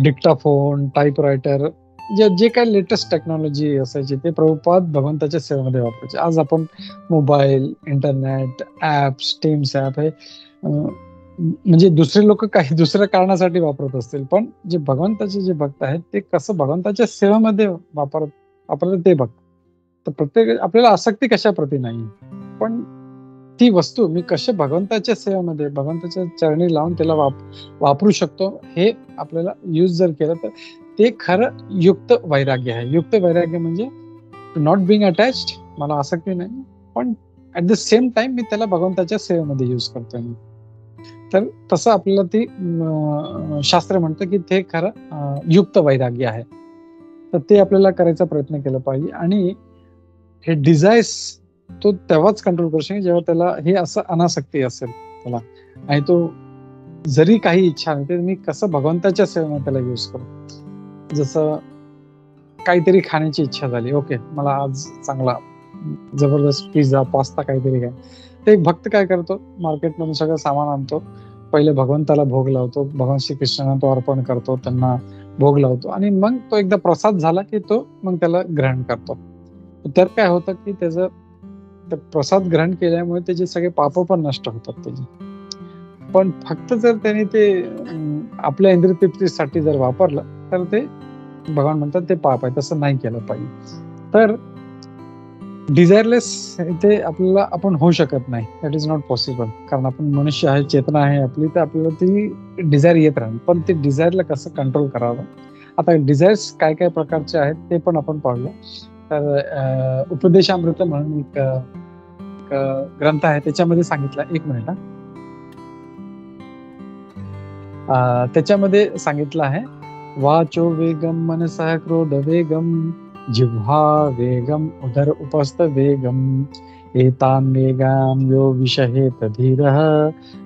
डिक्टाफोन, टाईपरायटर, जे काही लेटेस्ट टेक्नॉलॉजी असायची ते प्रभुपाद भगवंताच्या सेवेमध्ये वापरायचे. आज आपण mobile, internet, apps, teams app हे म्हणजे दुसरे लोक काही दुसऱ्या कारणासाठी वापरत असतील, पण जे भगवंताचे जे भक्त आहेत ते कसं भगवंताच्या सेवेमध्ये वापरत ते बघ. तर प्रत्येक आपल्याला आसक्ती कशाप्रती नाही, पण ती वस्तू मी कशा भगवंताच्या सेवेमध्ये भगवंताच्या चरणी लावून त्याला वापरू शकतो हे आपल्याला यूज जर केलं तर ते खरं युक्त वैराग्य आहे. युक्त वैराग्य म्हणजे नॉट बिंग अटॅच्ड, मला आसक्ती नाही, पण ऍट द सेम टाइम मी त्याला भगवंताच्या सेवेमध्ये यूज करतोय. तर तसं आपल्याला ती शास्त्र म्हणतं की ते खरं युक्त वैराग्य आहे. तर ते आपल्याला करायचा प्रयत्न केला पाहिजे. आणि हे डिझायर्स तो तेव्हाच कंट्रोल करू शकेल जेव्हा त्याला हे असं अनासक्ती असेल त्याला, आणि तो जरी काही इच्छा नाही ते मी कसं भगवंताच्या सेवेमध्ये त्याला यूज करू. जसं काहीतरी खाण्याची इच्छा झाली, ओके मला आज चांगला जबरदस्त पिझ्झा, पास्ता काहीतरी काय, ते एक भक्त काय करतो, मार्केटमधून सगळं सामान आणतो, पहिले भगवंताला भोग लावतो, भगवान श्रीकृष्णांना तो अर्पण करतो, त्यांना भोग लावतो, आणि मग तो एकदा प्रसाद झाला की तो मग त्याला ग्रहण करतो. त्यात काय होतं की त्याचं प्रसाद ग्रहण केल्यामुळे त्याचे सगळे पाप पण नष्ट होतात त्याचे. पण फक्त जर त्याने ते आपल्या इंद्रिय तृप्तीसाठी जर वापरलं तर ते भगवान म्हणतात ते पाप आहे, तसं नाही केलं पाहिजे. तर डिझायरलेस ते आपल्याला आपण होऊ शकत नाही, दॅट इज नॉट पॉसिबल. कारण आपण मनुष्य आहे, चेतना आहे आपली, तर आपल्याला ती डिझायर येत राहील. पण ते डिझायरला कसं कंट्रोल करावं, आता डिझायर्स काय काय प्रकारचे आहेत ते पण आपण पाहूया. तर उपदेशामृत म्हणून एक ग्रंथ आहे, त्याच्यामध्ये सांगितलं, एक मिनिट, त्याच्यामध्ये सांगितलं आहे, वाचो वेगम मनसः क्रोध वेगम जिह्वा वेगम उदर उपस्थ वेगम एतान वेगाम यो विषहेत धीरः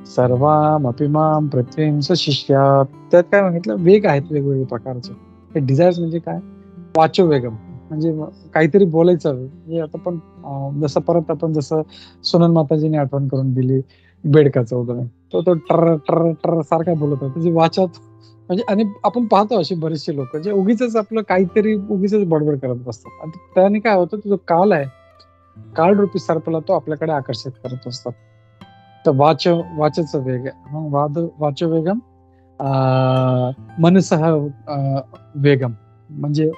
सर्वामपि मां पृथ्वीं स शिष्यात. त्यात काय सांगितलं, वेग आहेत वेगवेगळे प्रकारचे. हे डिझायर्स म्हणजे काय, वाचो वेगम म्हणजे काहीतरी बोलायचं. म्हणजे आता पण जसं परत आपण जसं सोनल माताजीने आठवण करून दिली बेडकाचं उदाहरण, तो टर टर टर सारखा बोलत होता, त्याची वाचात म्हणजे. आणि आपण पाहतो अशी बरेचसे लोक जे उगीच आपलं काहीतरी उगीच बडबड करत बसतात, आणि त्याने काय होतं, जो काल आहे, काल रूपी सर्पला तो आपल्याकडे आकर्षित करत असतात. तर वाचाचं वेग आहे, वाचो वेगम मनसः वेगम म्हणजे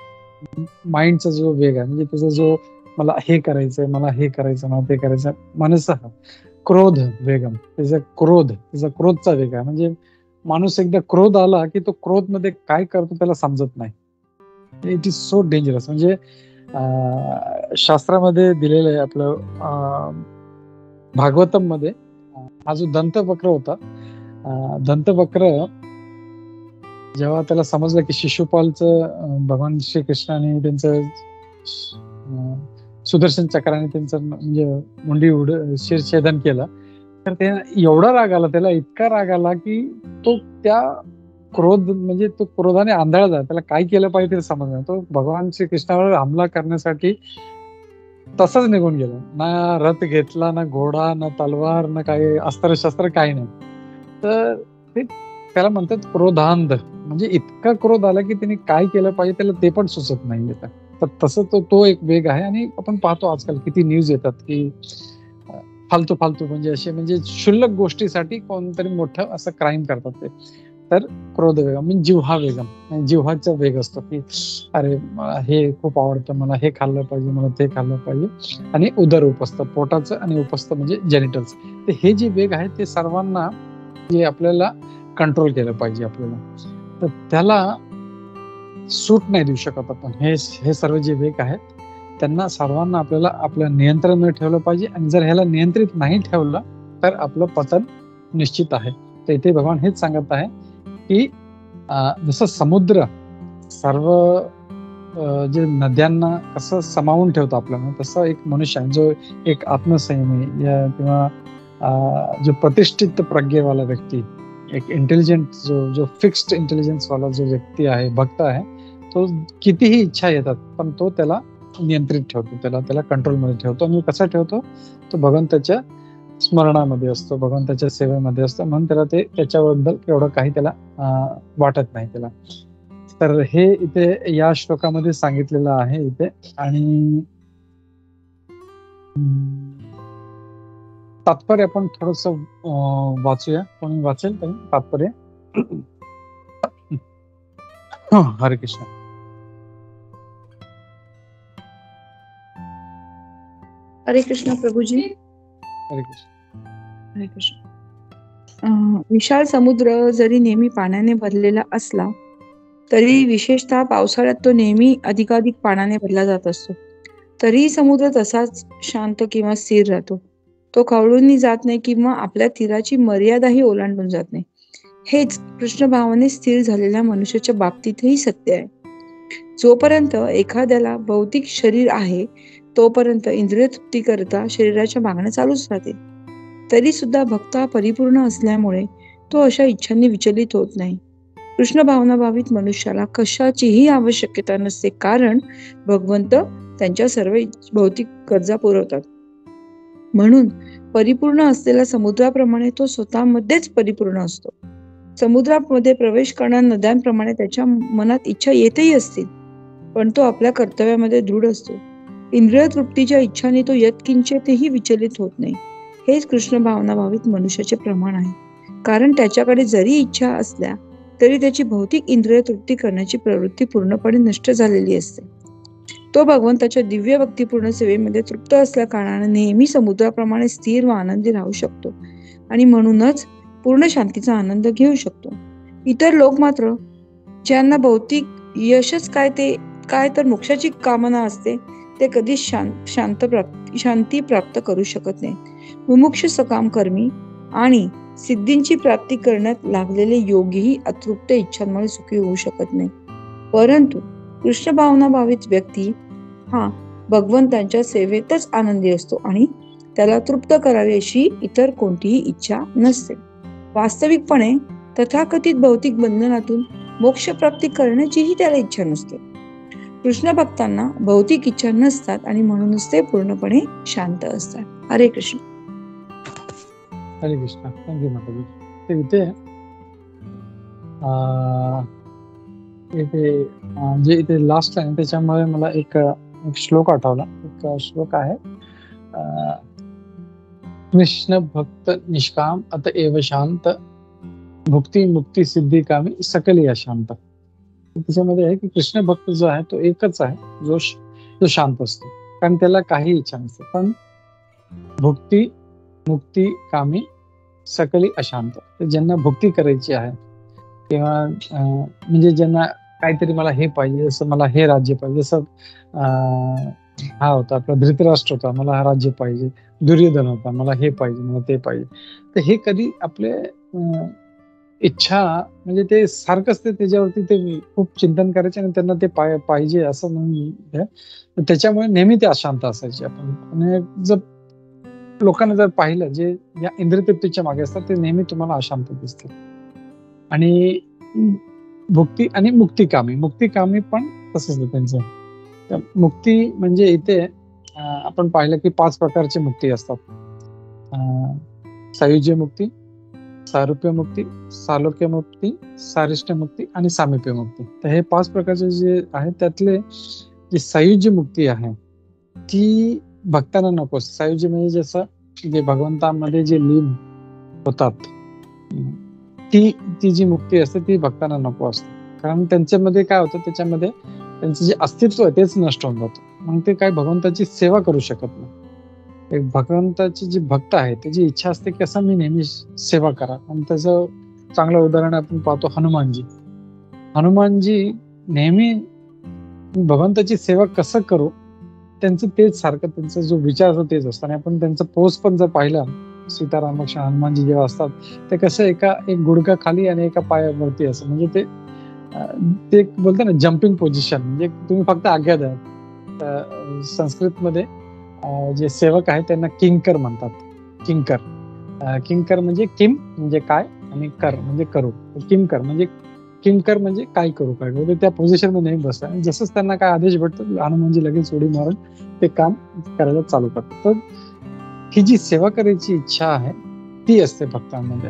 माइंडचा जो वेग आहे, म्हणजे त्याचा जो मला हे करायचंय, मला हे करायचं, मला ते करायचं. मनसः क्रोध वेगम, त्याचा क्रोधचा वेग आहे. म्हणजे माणूस एकदा क्रोध आला की तो क्रोध मध्ये काय करतो त्याला समजत नाही. It is so dangerous. म्हणजे शास्त्रामध्ये दिलेलं आहे आपलं भागवतम मध्ये, हा जो दंतवक्र होता, दंतवक्र जेव्हा त्याला समजलं की शिशुपालचं भगवान श्रीकृष्णाने त्यांचं सुदर्शन चक्राने त्यांचं म्हणजे मुंडी शिरछेदन केलं, तर ते एवढा राग आला त्याला, इतका राग आला की तो त्या क्रोध म्हणजे तो क्रोधाने आंधळा झाला, त्याला काय केलं पाहिजे ते समजलं. तो भगवान श्रीकृष्णावर हमला करण्यासाठी तसंच निघून गेला. ना रथ घेतला, ना घोडा, ना तलवार, ना काही अस्त्रशस्त्र, काही नाही. तर ते त्याला म्हणतात क्रोधांध. म्हणजे इतका क्रोध आला की त्यांनी काय केलं पाहिजे त्याला ते पण सुचत नाही येतं. तर तसं तो एक वेग आहे. आणि आपण पाहतो आजकाल किती न्यूज येतात की फालतू म्हणजे असे म्हणजे क्षुल्लक गोष्टीसाठी कोणतरी मोठं असं क्राईम करतात ते. तर क्रोध वेगम म्हणजे जिव्हा वेगम, जिव्हाचा वेग असतो की अरे मला हे खूप आवडतं, मला हे खाल्लं पाहिजे, मला ते खाल्लं पाहिजे. आणि उदर उपस्थ, पोटाचं, आणि उपस्थ म्हणजे जेनिटल्स. तर हे जे वेग आहेत ते सर्वांना जे आपल्याला कंट्रोल केलं पाहिजे आपल्याला. तर त्याला सूट नाही देऊ शकत आपण. हे सर्व जे वेग आहेत त्यांना सर्वांना आपल्याला आपलं नियंत्रण ठेवलं पाहिजे. आणि जर ह्याला नियंत्रित नाही ठेवलं तर आपलं पतन निश्चित आहे. तर इथे भगवान हेच सांगत आहे की जसं समुद्र सर्व जे नद्यांना कसं समावून ठेवतो आपल्याला, तसं एक मनुष्य आहे जो एक आत्मसंयमी किंवा जो प्रतिष्ठित प्रज्ञेवाला व्यक्ती, एक इंटेलिजंट जो फिक्स्ड इंटेलिजन्स वाला जो व्यक्ती आहे, भक्त आहे, तो कितीही इच्छा येतात पण तो त्याला नियंत्रित ठेवतो, त्याला कंट्रोलमध्ये ठेवतो. आणि कसा ठेवतो? तो भगवंताच्या स्मरणामध्ये असतो, भगवंताच्या सेवेमध्ये असतो, म्हणून त्याला त्याच्याबद्दल एवढं काही त्याला वाटत नाही त्याला. तर हे इथे या श्लोकामध्ये सांगितलेलं आहे इथे. आणि तात्पर्य आपण थोडस वाचूया. कोणी वाचेल तरी तात्पर्य? हरे कृष्ण. हरे कृष्ण प्रभूजी. हरे कृष्ण. हरे कृष्ण. विशाल समुद्र जरी नेहमी पाण्याने भरलेला असला तरी विशेषतः पावसाळ्यात तो नेहमी अधिकाधिक पाण्याने भरला जात असतो. तरीही समुद्र तसाच शांत किंवा स्थिर राहतो. तो खवळूनही जात नाही किंवा आपल्या तीराची मर्यादाही ओलांडून जात नाही. हेच कृष्ण भावने स्थिर झालेल्या मनुष्याच्या बाबतीतही सत्य आहे. जोपर्यंत एखाद्याला भौतिक शरीर आहे तोपर्यंत इंद्रिय तृप्ती करता शरीराच्या मागण्या चालूच राहते. तरी सुद्धा भक्त हा परिपूर्ण असल्यामुळे तो अशा इच्छांनी विचलित होत नाही. कृष्ण भावनाभावित मनुष्याला कशाचीही आवश्यकता नसते, कारण भगवंत त्यांच्या सर्व भौतिक गरजा पुरवतात. म्हणून परिपूर्ण असलेल्या समुद्राप्रमाणे तो स्वतःमध्येच परिपूर्ण असतो. समुद्रामध्ये प्रवेश करणाऱ्या नद्यांप्रमाणे त्याच्या मनात इच्छा येतही असतील, पण तो आपल्या कर्तव्यामध्ये दृढ असतो. इंद्रिय तृप्तीच्या इच्छाने तो यत्किंचितही विचलित होत नाही. हेच कृष्ण भावनाभावित मनुष्याचे प्रमाण आहे, कारण त्याच्याकडे जरी इच्छा असल्या तरी त्याची भौतिक इंद्रिय तृप्ती करण्याची प्रवृत्ती पूर्णपणे नष्ट झालेली असते. तो भगवंताच्या दिव्य भक्तिपूर्ण सेवेमध्ये तृप्त असल्या कारणाने नेहमी समुद्राप्रमाणे स्थिर व आनंदी राहू शकतो आणि म्हणूनच पूर्ण शांतीचा आनंद घेऊ शकतो. इतर लोक मात्र ज्यांना भौतिक यशच काय तर मोक्षाची कामना असते, ते कधीच शांती प्राप्त करू शकत नाही. मुमुक्ष सकाम कर्मी आणि सिद्धींची प्राप्ती करण्यात लागलेले योगीही अतृप्त इच्छांमुळे सुखी होऊ शकत नाही. परंतु कृष्ण भावनाभावित व्यक्ती हा भगवंतांच्या सेवेतच आनंदी असतो आणि त्याला तृप्त करावी अशी इतर कोणतीही इच्छा नसते. वास्तविकपणे तथाकथित भौतिक बंधनातून मोक्ष प्राप्ती करण्याचीही त्याला इच्छा नसते. कृष्ण भक्तांना भौतिक इच्छा नसतात आणि म्हणूनच ते पूर्णपणे शांत असतात. हरे कृष्ण. हरे कृष्ण. थँक्यू माताजी. ते इथे लास्ट आहे त्याच्यामुळे मला एक श्लोक आठवला. एक श्लोक आहे, कृष्ण भक्त निष्काम अत एव शांत भुक्ती मुक्ती सिद्धी कामी सकली अशांत. त्याच्यामध्ये आहे की कृष्ण भक्त जो आहे तो एकच आहे जो शांत असतो, कारण त्याला काही इच्छा नसते. पण भुक्ती मुक्ती कामी सकली अशांत, ज्यांना भुक्ती करायची आहे किंवा म्हणजे ज्यांना काहीतरी मला हे पाहिजे, जसं मला हे राज्य पाहिजे, जसं हा होता आपला धृतराष्ट्र होता, मला हा राज्य पाहिजे, दुर्योधन होता, मला हे पाहिजे, मला ते पाहिजे. तर हे कधी आपले इच्छा म्हणजे ते सारखंच त्याच्यावरती ते खूप चिंतन करायचे आणि त्यांना ते पाहिजे असं म्हणून त्याच्यामुळे नेहमी ते अशांत असायचे. आपण जर लोकांना जर पाहिलं जे या इंद्रियतृप्तीच्या मागे असतात ते नेहमी तुम्हाला अशांत दिसतील. आणि भुक्ती आणि मुक्तिकामी पण तसंच आहे त्यांचं. मुक्ती म्हणजे इथे आपण पाहिलं की 5 प्रकारची मुक्ती असतात. सायुज्य मुक्ती, सारूप्य मुक्ती, सालोक्य मुक्ती, सारिष्ट मुक्ती आणि सामिप्य मुक्ती. तर हे 5 प्रकारचे जे आहेत त्यातले जी सायुज्य मुक्ती आहे ती भक्तांना नको. सायुज्य म्हणजे जसं जे भगवंतामध्ये जे लीन होतात ती जी मुक्ती असते ती भक्तांना नको असते, कारण त्यांच्यामध्ये काय होतं, त्याच्यामध्ये त्यांचं जे अस्तित्व आहे तेच नष्ट होऊन जातं. मग ते काय भगवंताची सेवा करू शकत नाही. एक भगवंताची जी भक्त आहे त्याची इच्छा असते की असं मी नेहमी सेवा करा. आणि त्याचं चांगलं उदाहरण आपण पाहतो हनुमानजी नेहमी भगवंताची सेवा कसं करू त्यांचं तेच सारखं, त्यांचा जो विचार असतो तेच असतं. आणि आपण त्यांचं पोस्ट पण जर पाहिलं, सीताराम हनुमानजी जेव्हा असतात ते कसं एक गुडघा खाली आणि एका पायावरती असं, म्हणजे ते ते एक बोलतो ना जम्पिंग पोझिशन, म्हणजे तुम्ही फक्त आज्ञा द्या. संस्कृतमध्ये जे सेवक आहेत त्यांना किंकर म्हणतात. किंकर म्हणजे किम म्हणजे काय आणि कर म्हणजे करू. किंकर म्हणजे काय करू, त्या पोझिशन मध्ये नेहमी बसतात आणि जसंच त्यांना काय आदेश भेटतो हनुमानजी लगेच उडी मारून ते काम करायला चालू करतात. तर ही जी सेवा करायची इच्छा आहे ती असते भक्तांमध्ये.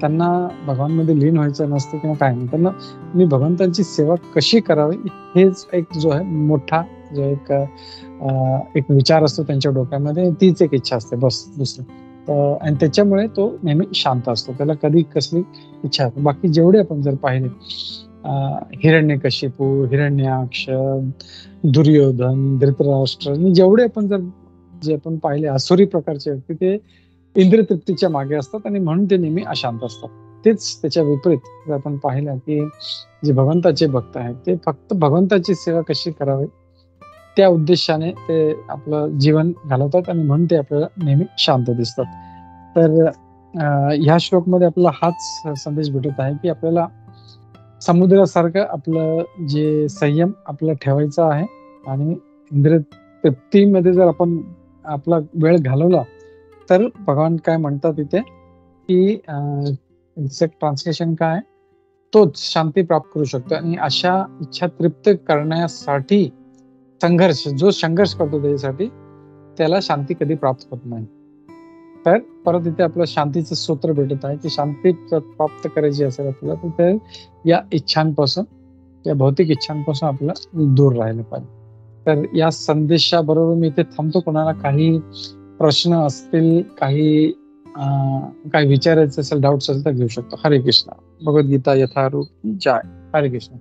त्यांना भगवानमध्ये लीन व्हायचं नसतं किंवा काय नाही, त्यांना मी भगवंतांची सेवा कशी करावी हेच एक जो आहे मोठा जो एक विचार असतो त्यांच्या डोक्यामध्ये, तीच एक इच्छा असते बस, दुसरं. आणि त्याच्यामुळे तो नेहमी शांत असतो, त्याला कधी कसली इच्छा. बाकी जेवढे आपण जर पाहिले हिरण्यकशिपू, हिरण्याक्ष, दुर्योधन, धृतराष्ट्र, जेवढे आपण जे आपण पाहिले असुरी प्रकारचे व्यक्ती ते इंद्रिय तृप्तीच्या मागे असतात आणि म्हणून ते नेहमी अशांत असतात. तेच त्याच्या विपरीत जर आपण पाहिलं की जे भगवंताचे भक्त आहेत ते फक्त भगवंताची सेवा कशी करावी त्या उद्देशाने ते आपलं जीवन घालवतात आणि म्हणून ते आपल्याला नेहमी शांत दिसतात. तर ह्या श्लोकमध्ये आपल्याला हाच संदेश भेटत आहे की आपल्याला समुद्रासारखं आपलं जे संयम आपल्याला एक्झॅक्ट आहे आणि इंद्रिय तृप्तीमध्ये जर आपण आपला वेळ घालवला तर भगवान काय म्हणतात इथे की एक्झॅक्ट ट्रान्सलेशन काय, तोच शांती प्राप्त करू शकतो. आणि अशा इच्छा तृप्त करण्यासाठी जो संघर्ष करतो त्याच्यासाठी त्याला शांती कधी प्राप्त होत नाही. तर परत इथे आपलं शांतीचं सूत्र भेटत आहे की शांती प्राप्त करायची असेल आपल्याला तर या इच्छांपासून, या भौतिक इच्छांपासून आपल्याला दूर राहिलं पाहिजे. तर या संदेशाबरोबर मी इथे थांबतो. कोणाला काही प्रश्न असतील, काही विचारायचं असेल, डाऊट असेल तर घेऊ शकतो. हरे कृष्ण. भगवद्गीता यथारूप जय. हरे कृष्ण.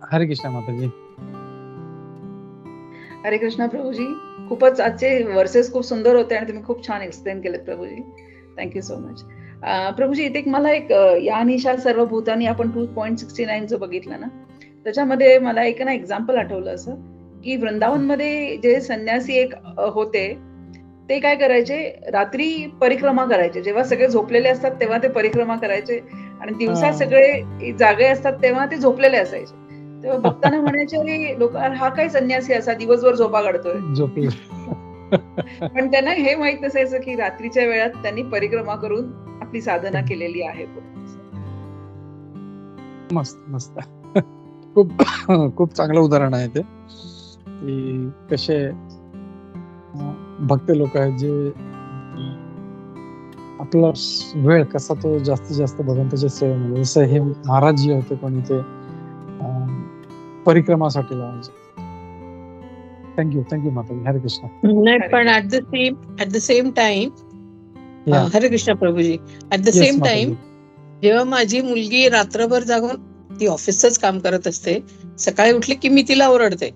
हरे कृष्ण माताजी. हरे कृष्ण प्रभूजी. खूपच आजचे वर्सेस खूप सुंदर होते आणि तुम्ही खूप छान एक्सप्लेन केलेत Prabhuji. Thank you so much. Prabhuji इथे मला या निशा सर्व भूतानी आपण 2.69 जो बघितला ना, त्याच्यामध्ये मला एक ना एक्झाम्पल आठवलं असं की वृंदावनमध्ये जे संन्यासी एक होते ते काय करायचे, रात्री परिक्रमा करायचे. जेव्हा सगळे झोपलेले असतात तेव्हा ते परिक्रमा करायचे आणि दिवसा सगळे जागे असतात तेव्हा ते झोपलेले असायचे. तेव्हा भक्तांना म्हणायचे अरे लोक, हा काय संन्यासी असा दिवसभर झोपा काढतोय. पण त्यांना हे माहित नसायचं की रात्रीच्या वेळात त्यांनी परिक्रमा करून आपली साधना केलेली आहे. मस्त मस्त. खूप चांगलं उदाहरण आहे ते की कसे भक्त लोक आहेत जे आपला वेळ कसा तो जास्तीत जास्त भगवंताच्या सेवेमध्ये, जसं हे महाराज जे होते कोणी ते परिक्रमासाठी लावायचे. थँक्यू माता. हरे कृष्ण. नाही पण ऍट द सेम टाइम हरे Krishna Prabhuji. At the same time जेव्हा माझी मुलगी रात्रभर जागून ती ऑफिसच काम करत असते, सकाळी उठली की मी तिला ओरडते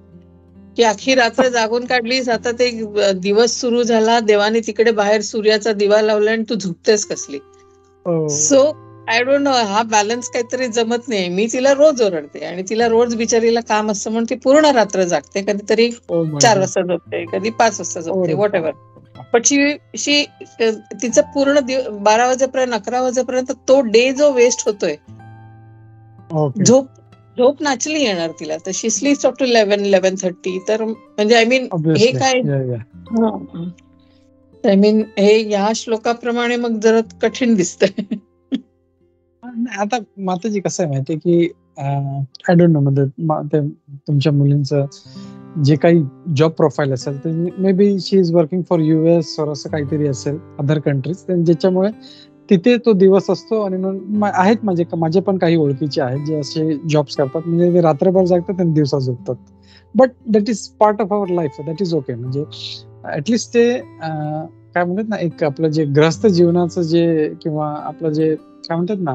की अख्खी रात्र जागून काढलीस, आता ते दिवस सुरू झाला, देवाने तिकडे बाहेर सूर्याचा दिवा लावला आणि तू झोपतेस कसली. सो आय डोंट नो, हा बॅलन्स काहीतरी जमत नाही. मी तिला रोज ओरडते आणि तिला रोज बिचारीला काम असतं म्हणून ती पूर्ण रात्र जागते. कधीतरी 4 वाजता झोपते, कधी 5 वाजता झोपते, व्हॉट एव्हर. पण तिचं पूर्ण 12 वाजेपर्यंत 11 वाजेपर्यंत तो डे जो वेस्ट होतोय, झोप नॅचरली येणार तिला. तर शी स्लीप्स अप टू 11:30. तर म्हणजे आय मीन हे काय, आय मीन हे या श्लोकाप्रमाणे मग जरा कठीण दिसतंय. आता माताजी कसं आहे माहितीये की आय डोंट नो, म्हणजे तुमच्या मुलींचं जे काही जॉब प्रोफाईल असेल तर may be she is working for US और असं काहीतरी असेल, अदर कंट्रीज, ज्याच्यामुळे तिथे तो दिवस असतो. आणि आहेत माझे पण काही ओळखीचे आहेत जे असे जॉब्स करतात, म्हणजे ते रात्रभर जागतात आणि दिवसा झोपतात. But that is part of our life, that is okay. म्हणजे ऍटलिस्ट ते काय म्हणतात ना, एक आपलं जे ग्रस्त जीवनाचं जे किंवा आपलं जे काय म्हणतात ना,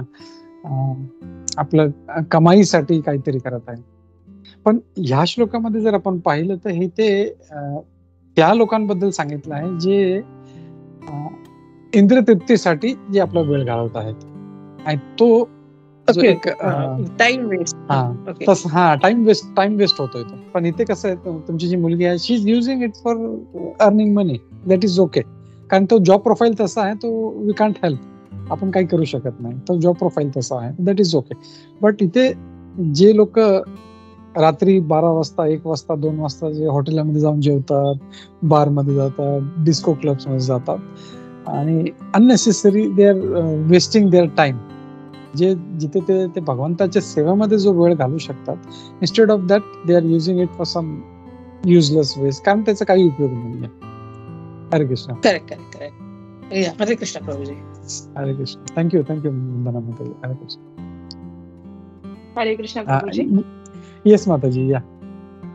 आपलं कमाईसाठी काहीतरी करत आहे. पण ह्या श्लोकामध्ये जर आपण पाहिलं तर हे ते त्या लोकांबद्दल सांगितलं आहे जे इंद्रिय तृप्तीसाठी जे आपला वेळ घालवत आहेत. आणि तो जो ओके एक टाइम वेस्ट. ओके तसं टाइम वेस्ट होतोय तो. पण इथे कसं आहे, तुमची जी मुलगी आहे, she is using it for earning money, that is okay. कारण तो जॉब प्रोफाईल तसा आहे, तो वी कांट हेल्प, आपण काही करू शकत नाही. तो जॉब प्रोफाईल तसा आहे, दॅट इज ओके. बट इथे जे लोक रात्री 12 वाजता, 1 वाजता, 2 वाजता जे हॉटेलमध्ये जाऊन जेवतात, बारमध्ये जातात, डिस्को क्लब्स मध्ये जातात आणि unnecessary they are wasting their time. जिथे ते भगवंताच्या सेवेमध्ये जो वेळ घालू शकतात, instead of that they are using it for some useless ways, कारण त्याचा काही उपयोग नाहीये. हरे कृष्ण. करेक्ट. हरे कृष्ण प्रभूजी. हरे कृष्ण. थँक्यू वंदना माताजी. हरे कृष्ण. हरे कृष्ण प्रभूजी. येस माताजी, या.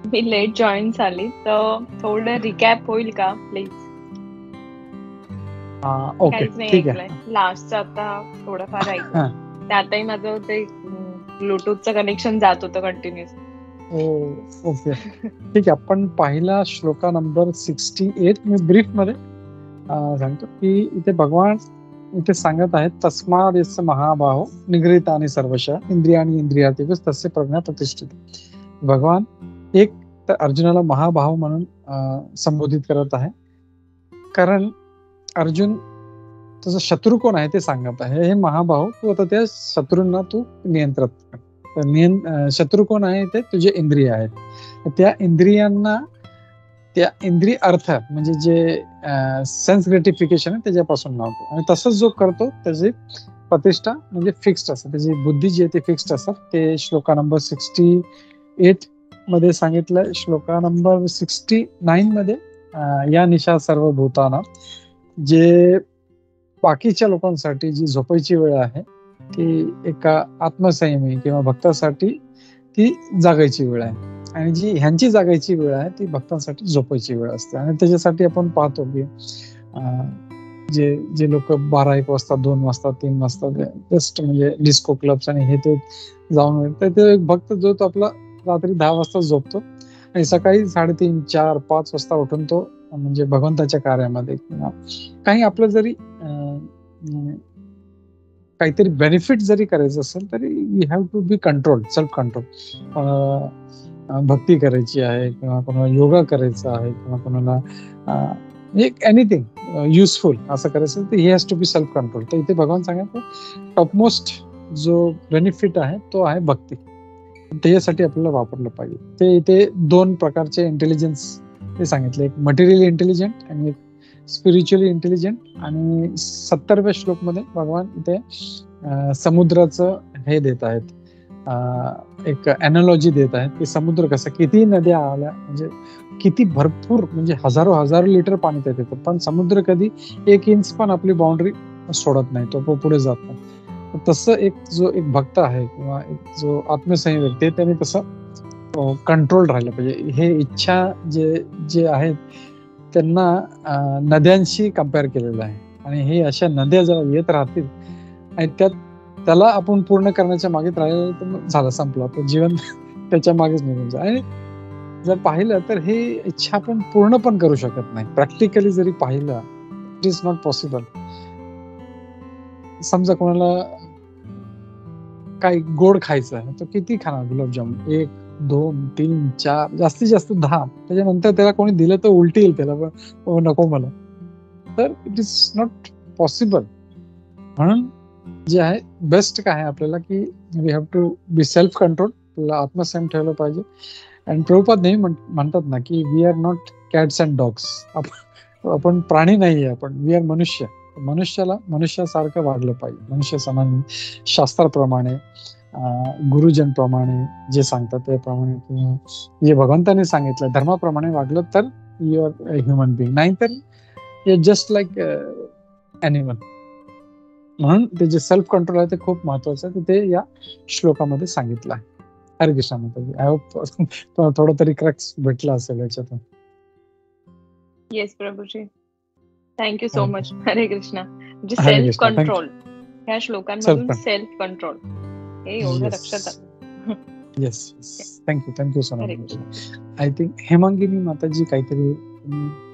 मी लेट जॉईन झाली, तर थोडं रिकॅप होईल का प्लीज? ओके, काहीच नाही ठीक आहे. ऐकलंय. लास्टचं आता थोडंफार ऐकलं. त्यातही माझं ते ब्लूटूथचं कनेक्शन जात होतं कंटिन्युअस. ओके, ठीक आहे. आपण पहिला श्लोका नंबर 68 मी ब्रीफ मध्ये सांगतो की इथे भगवान इथे सांगत आहेत, तस्माद यस्य महाबाहो निगृहीतानि सर्वशः इंद्रियाणि इंद्रियार्थेषु तस्य प्रज्ञा प्रतिष्ठित. भगवान एक तर अर्जुनाला महाबाहो म्हणून संबोधित करत आहे, कारण अर्जुन तुझा शत्रू कोण आहे ते सांगत आहे. हे महाबाहो, तू आता त्या शत्रूंना तू नियंत्रित कर. शत्रू कोण आहे? ते तुझे इंद्रिय आहेत. त्या इंद्रियांना, त्या इंद्रिय अर्थ म्हणजे जे सेन्स ग्रेटिफिकेशन आहे त्याच्यापासून लावतो, आणि तसंच जो करतो त्याची प्रतिष्ठा म्हणजे फिक्स्ड असते, त्याची बुद्धी जी आहे ती फिक्स्ड असतात. ते श्लोका नंबर 68 मध्ये सांगितलं. श्लोका नंबर 69 मध्ये या निशा सर्व भूताना, जे बाकीच्या लोकांसाठी जी झोपायची वेळ आहे ती एका आत्मसंयमी किंवा भक्तासाठी ती जागायची वेळ आहे, आणि जी ह्यांची जागायची वेळ आहे ती भक्तांसाठी झोपायची वेळ असते. आणि त्याच्यासाठी आपण पाहतो की जे लोक 12-1 वाजता, 2 वाजता, 3 वाजता जस्ट म्हणजे डिस्को क्लब्स आणि हे ते जाऊन, तर ते एक भक्त जो तो आपला रात्री 10 वाजता झोपतो आणि सकाळी 3:30, 4, 5 वाजता उठून तो म्हणजे भगवंताच्या कार्यामध्ये किंवा काही आपलं जरी काहीतरी बेनिफिट जरी करायचं असेल तरी we have to be control, self control. भक्ती करायची आहे किंवा कोणाला योगा करायचा आहे किंवा कोणाला एनिथिंग युजफुल असं करायचं, तर he has to be self control. तर इथे भगवान सांगितलं टॉपमोस्ट जो बेनिफिट आहे तो आहे भक्ती. त्याच्यासाठी आपल्याला वापरलं पाहिजे. ते इथे 2 प्रकारचे इंटेलिजन्स ते सांगितले, एक मटेरियल इंटेलिजंट आणि एक स्पिरिच्युअली इंटेलिजंट. आणि 70व्या श्लोक मध्ये भगवान इथे समुद्राचं हे देत आहेत, एक अॅनालॉजी देत आहेत की समुद्र कसं, किती नद्या आल्या म्हणजे किती भरपूर म्हणजे हजारो लिटर पाणी त्यात येतं, पण समुद्र कधी 1 इंच पण आपली बाउंड्री सोडत नाही, तो पुढे जात नाही. तसं एक भक्त आहे किंवा एक जो आत्मसंयमी व्यक्ती आहे त्याने तसं कंट्रोल राहिलं पाहिजे. हे इच्छा जे आहेत त्यांना नद्यांशी कम्पेअर केलेलं आहे, आणि हे अशा नद्या जर येत राहतील आणि त्याला आपण पूर्ण करण्याच्या मागे राहिलं तर झालं, संपलं आपलं जीवन त्याच्या मागेच निघून जाईल. आणि जर पाहिलं तर हे इच्छा आपण पूर्ण पण करू शकत नाही. प्रॅक्टिकली जरी पाहिलं, इट इज नॉट पॉसिबल. समजा कोणाला काही गोड खायचं आहे, तो किती खाणार गुलाबजामुन? 1, 2, 3, 4, जास्तीत जास्त 10. त्याच्यानंतर त्याला कोणी दिलं तर उलटी येईल त्याला, पण नको मला. तर इट इज नॉट पॉसिबल. म्हणून जे आहे बेस्ट काय आहे आपल्याला की we have to be self control, आपल्याला आत्मसंयम ठेवलं पाहिजे. आणि प्रभुपाद नेहमी म्हणतात ना की we are not cats and dogs. आपण प्राणी नाहीये, आपण वी आर मनुष्य. मनुष्याला मनुष्यासारखं वागलं पाहिजे, मनुष्य समान, शास्त्राप्रमाणे, गुरुजनप्रमाणे जे सांगतात त्याप्रमाणे, किंवा जे भगवंताने सांगितलं धर्माप्रमाणे वागलं तर यू आर ह्युमन बिंग, नाही तर you are just like animal. म्हणून ते जे सेल्फ कंट्रोल आहे ते खूप महत्वाचं आहे, ते या श्लोकामध्ये सांगितलं आहे. हरे कृष्ण माताजी. आय होप थोडं तरी क्रक्स भेटला असेल याच्यातून. Yes Prabhuji, thank you so much. हरे कृष्णा. म्हणजे हरे सेल्फ कृष्णा. कंट्रोल ह्या श्लोकांमधून Self-control. सेल्फ कंट्रोल हे एवढं लक्षात आलं. येस, थँक्यू सो हरे मच. आय थिंक हेमांगिनी माताजी काहीतरी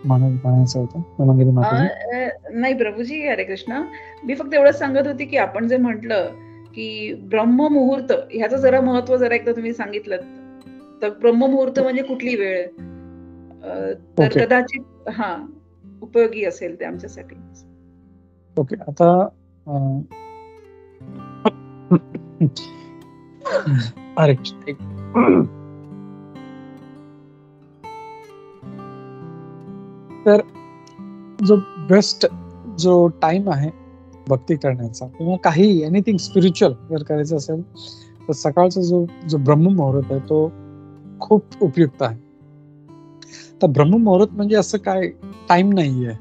म्हणायचं होतं. हेमांगिनी माताजी. नाही प्रभूजी, हरे कृष्ण. मी फक्त एवढंच सांगत होती की आपण जे म्हटलं की ब्रह्ममुहूर्त ह्याचं जरा महत्व जरा एकदा तुम्ही सांगितलं तर ब्रह्ममुहूर्त म्हणजे कुठली वेळ, तर Okay. कदाचित उपयोगी असेल ते आमच्यासाठी. ओके, आता अरे तर जो बेस्ट जो टाइम आहे भक्ती करण्याचा किंवा काही एनिथिंग स्पिरिच्युअल जर करायचं असेल तर सकाळचा जो ब्रह्ममुहूर्त आहे तो खूप उपयुक्त आहे. तर ब्रह्ममुहूर्त म्हणजे असं काय टाइम नाहीये,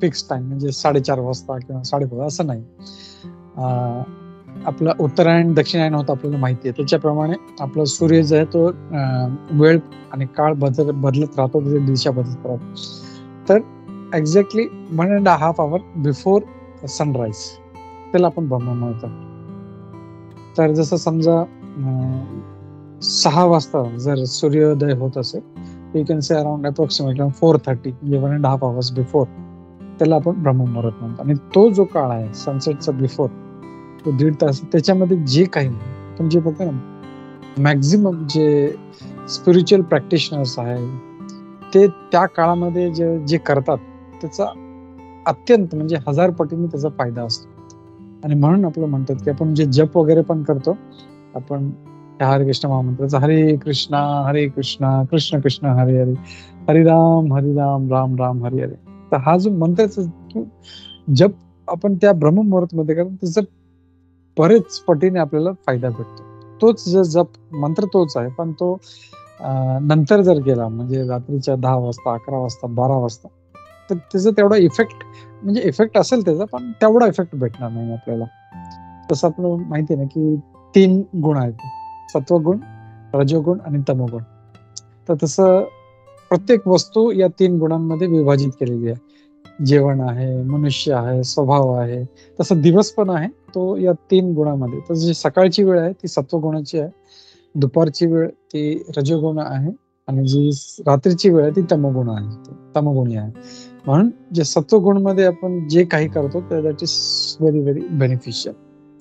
फिक्स टाइम म्हणजे 4:30 वाजता किंवा 5:30 असं नाही. आपला उत्तरायण दक्षिणायन होतं आपल्याला माहिती आहे, त्याच्याप्रमाणे आपला सूर्य जो आहे तो वेळ आणि काळ बदलत राहतो, त्याची दिशा बदलत राहतो. तर एक्झॅक्टली 1.5 hour बिफोर सनराईज त्याला आपण ब्रह्ममुहूर्त. तर जसं समजा 6 वाजता जर सूर्योदय होत असेल, you can say around approximately 4:30 म्हणजे 1.5 hours बिफोर, त्याला आपण ब्रह्ममुहूर्त म्हणतो. आणि तो जो काळ आहे सनसेटचा बिफोर, तो 1.5 तास, त्याच्यामध्ये जे काही आपण जे बघतो ना मॅक्झिमम जे स्पिरिच्युअल प्रॅक्टिशनर्स आहे ते त्या काळामध्ये जे करतात त्याचा अत्यंत म्हणजे 1000 पटीने त्याचा फायदा असतो. आणि म्हणून आपलं म्हणतात की आपण जे जप वगैरे पण करतो, आपण हरे कृष्ण महामंत्राचा हरे कृष्णा कृष्ण कृष्ण हरे हरे, हरे राम राम राम हरे हरे, तर हा जो मंत्राचा जप आपण त्या ब्रह्ममुहूर्त मध्ये करतो त्याचा बरेच पटीने आपल्याला फायदा भेटतो. तोच जप मंत्र तोच आहे, पण तो नंतर जर केला म्हणजे रात्रीच्या 10 वाजता 11 वाजता 12 वाजता, तर त्याचा तेवढा इफेक्ट असेल त्याचा, पण तेवढा इफेक्ट भेटणार नाही आपल्याला. तसं आपल्याला माहिती आहे ना की 3 गुण आहेत, सत्वगुण, रजोगुण आणि तमोगुण. तर तसं प्रत्येक वस्तू या 3 गुणांमध्ये विभाजित केलेली आहे. जेवण आहे, मनुष्य आहे, स्वभाव आहे, तसं दिवस पण आहे तो या 3 गुणांमध्ये. तर जी सकाळची वेळ आहे ती सत्वगुणाची आहे, दुपारची वेळ ती रजोगुण आहे आणि जी रात्रीची वेळ आहे ती तमोगुणी आहे. म्हणून जे सत्वगुण मध्ये आपण जे काही करतो that is very very beneficial.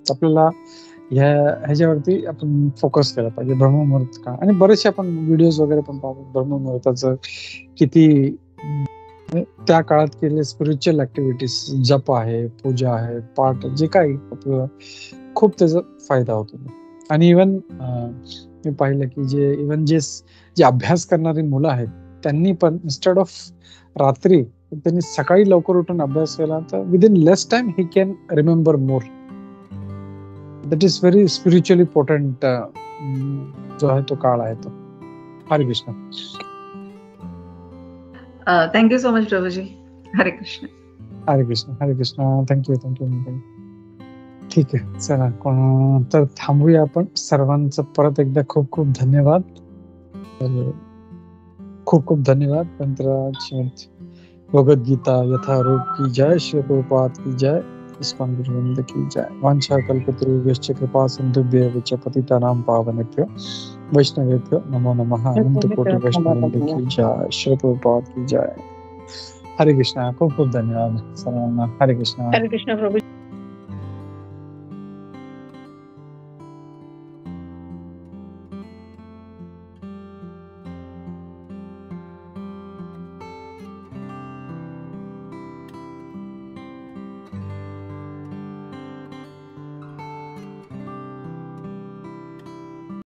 आपल्याला ह्याच्यावरती आपण फोकस केला पाहिजे ब्रह्ममुहूर्त का. आणि बरेचसे आपण व्हिडिओज वगैरे पण पाहतो ब्रह्ममुहूर्ताचं, किती त्या काळात केलेले स्पिरिच्युअल ऍक्टिव्हिटीज, जप आहे, पूजा आहे, पाठ, जे काही आपल्याला खूप त्याचा फायदा होतो. आणि इव्हन मी पाहिलं की जे अभ्यास करणारी मुलं आहेत त्यांनी पण इन्स्टेड ऑफ रात्री त्यांनी सकाळी लवकर उठून अभ्यास केला तर within less time he can remember more. That is very spiritually important जो आहे तो काळ आहे तो. हरे Krishna. Thank you so much Prabhuji. हरे कृष्ण. हरे कृष्ण. हरे कृष्ण. थँक्यू. ठीक आहे, चला तर थांबूया आपण. सर्वांचं परत एकदा खूप खूप धन्यवाद. खूप धन्यवाद. मंत्रात भगवद्गीता यथारूप की जय, श्री प्रभुपाद की जय, इस्कॉन गुरुवृंद की जय. वांछा कल्पतरुभ्यश्च कृपा सिन्धुभ्यः च पतितानां पावनेभ्यो वैष्णवेभ्यो नमो नमः. अनंत कोटि वैष्णववृंद की जय, श्री प्रभुपाद की जय. हरे कृष्ण. खूप धन्यवाद सर्वांना. हरे कृष्ण. हरे कृष्ण प्रभू.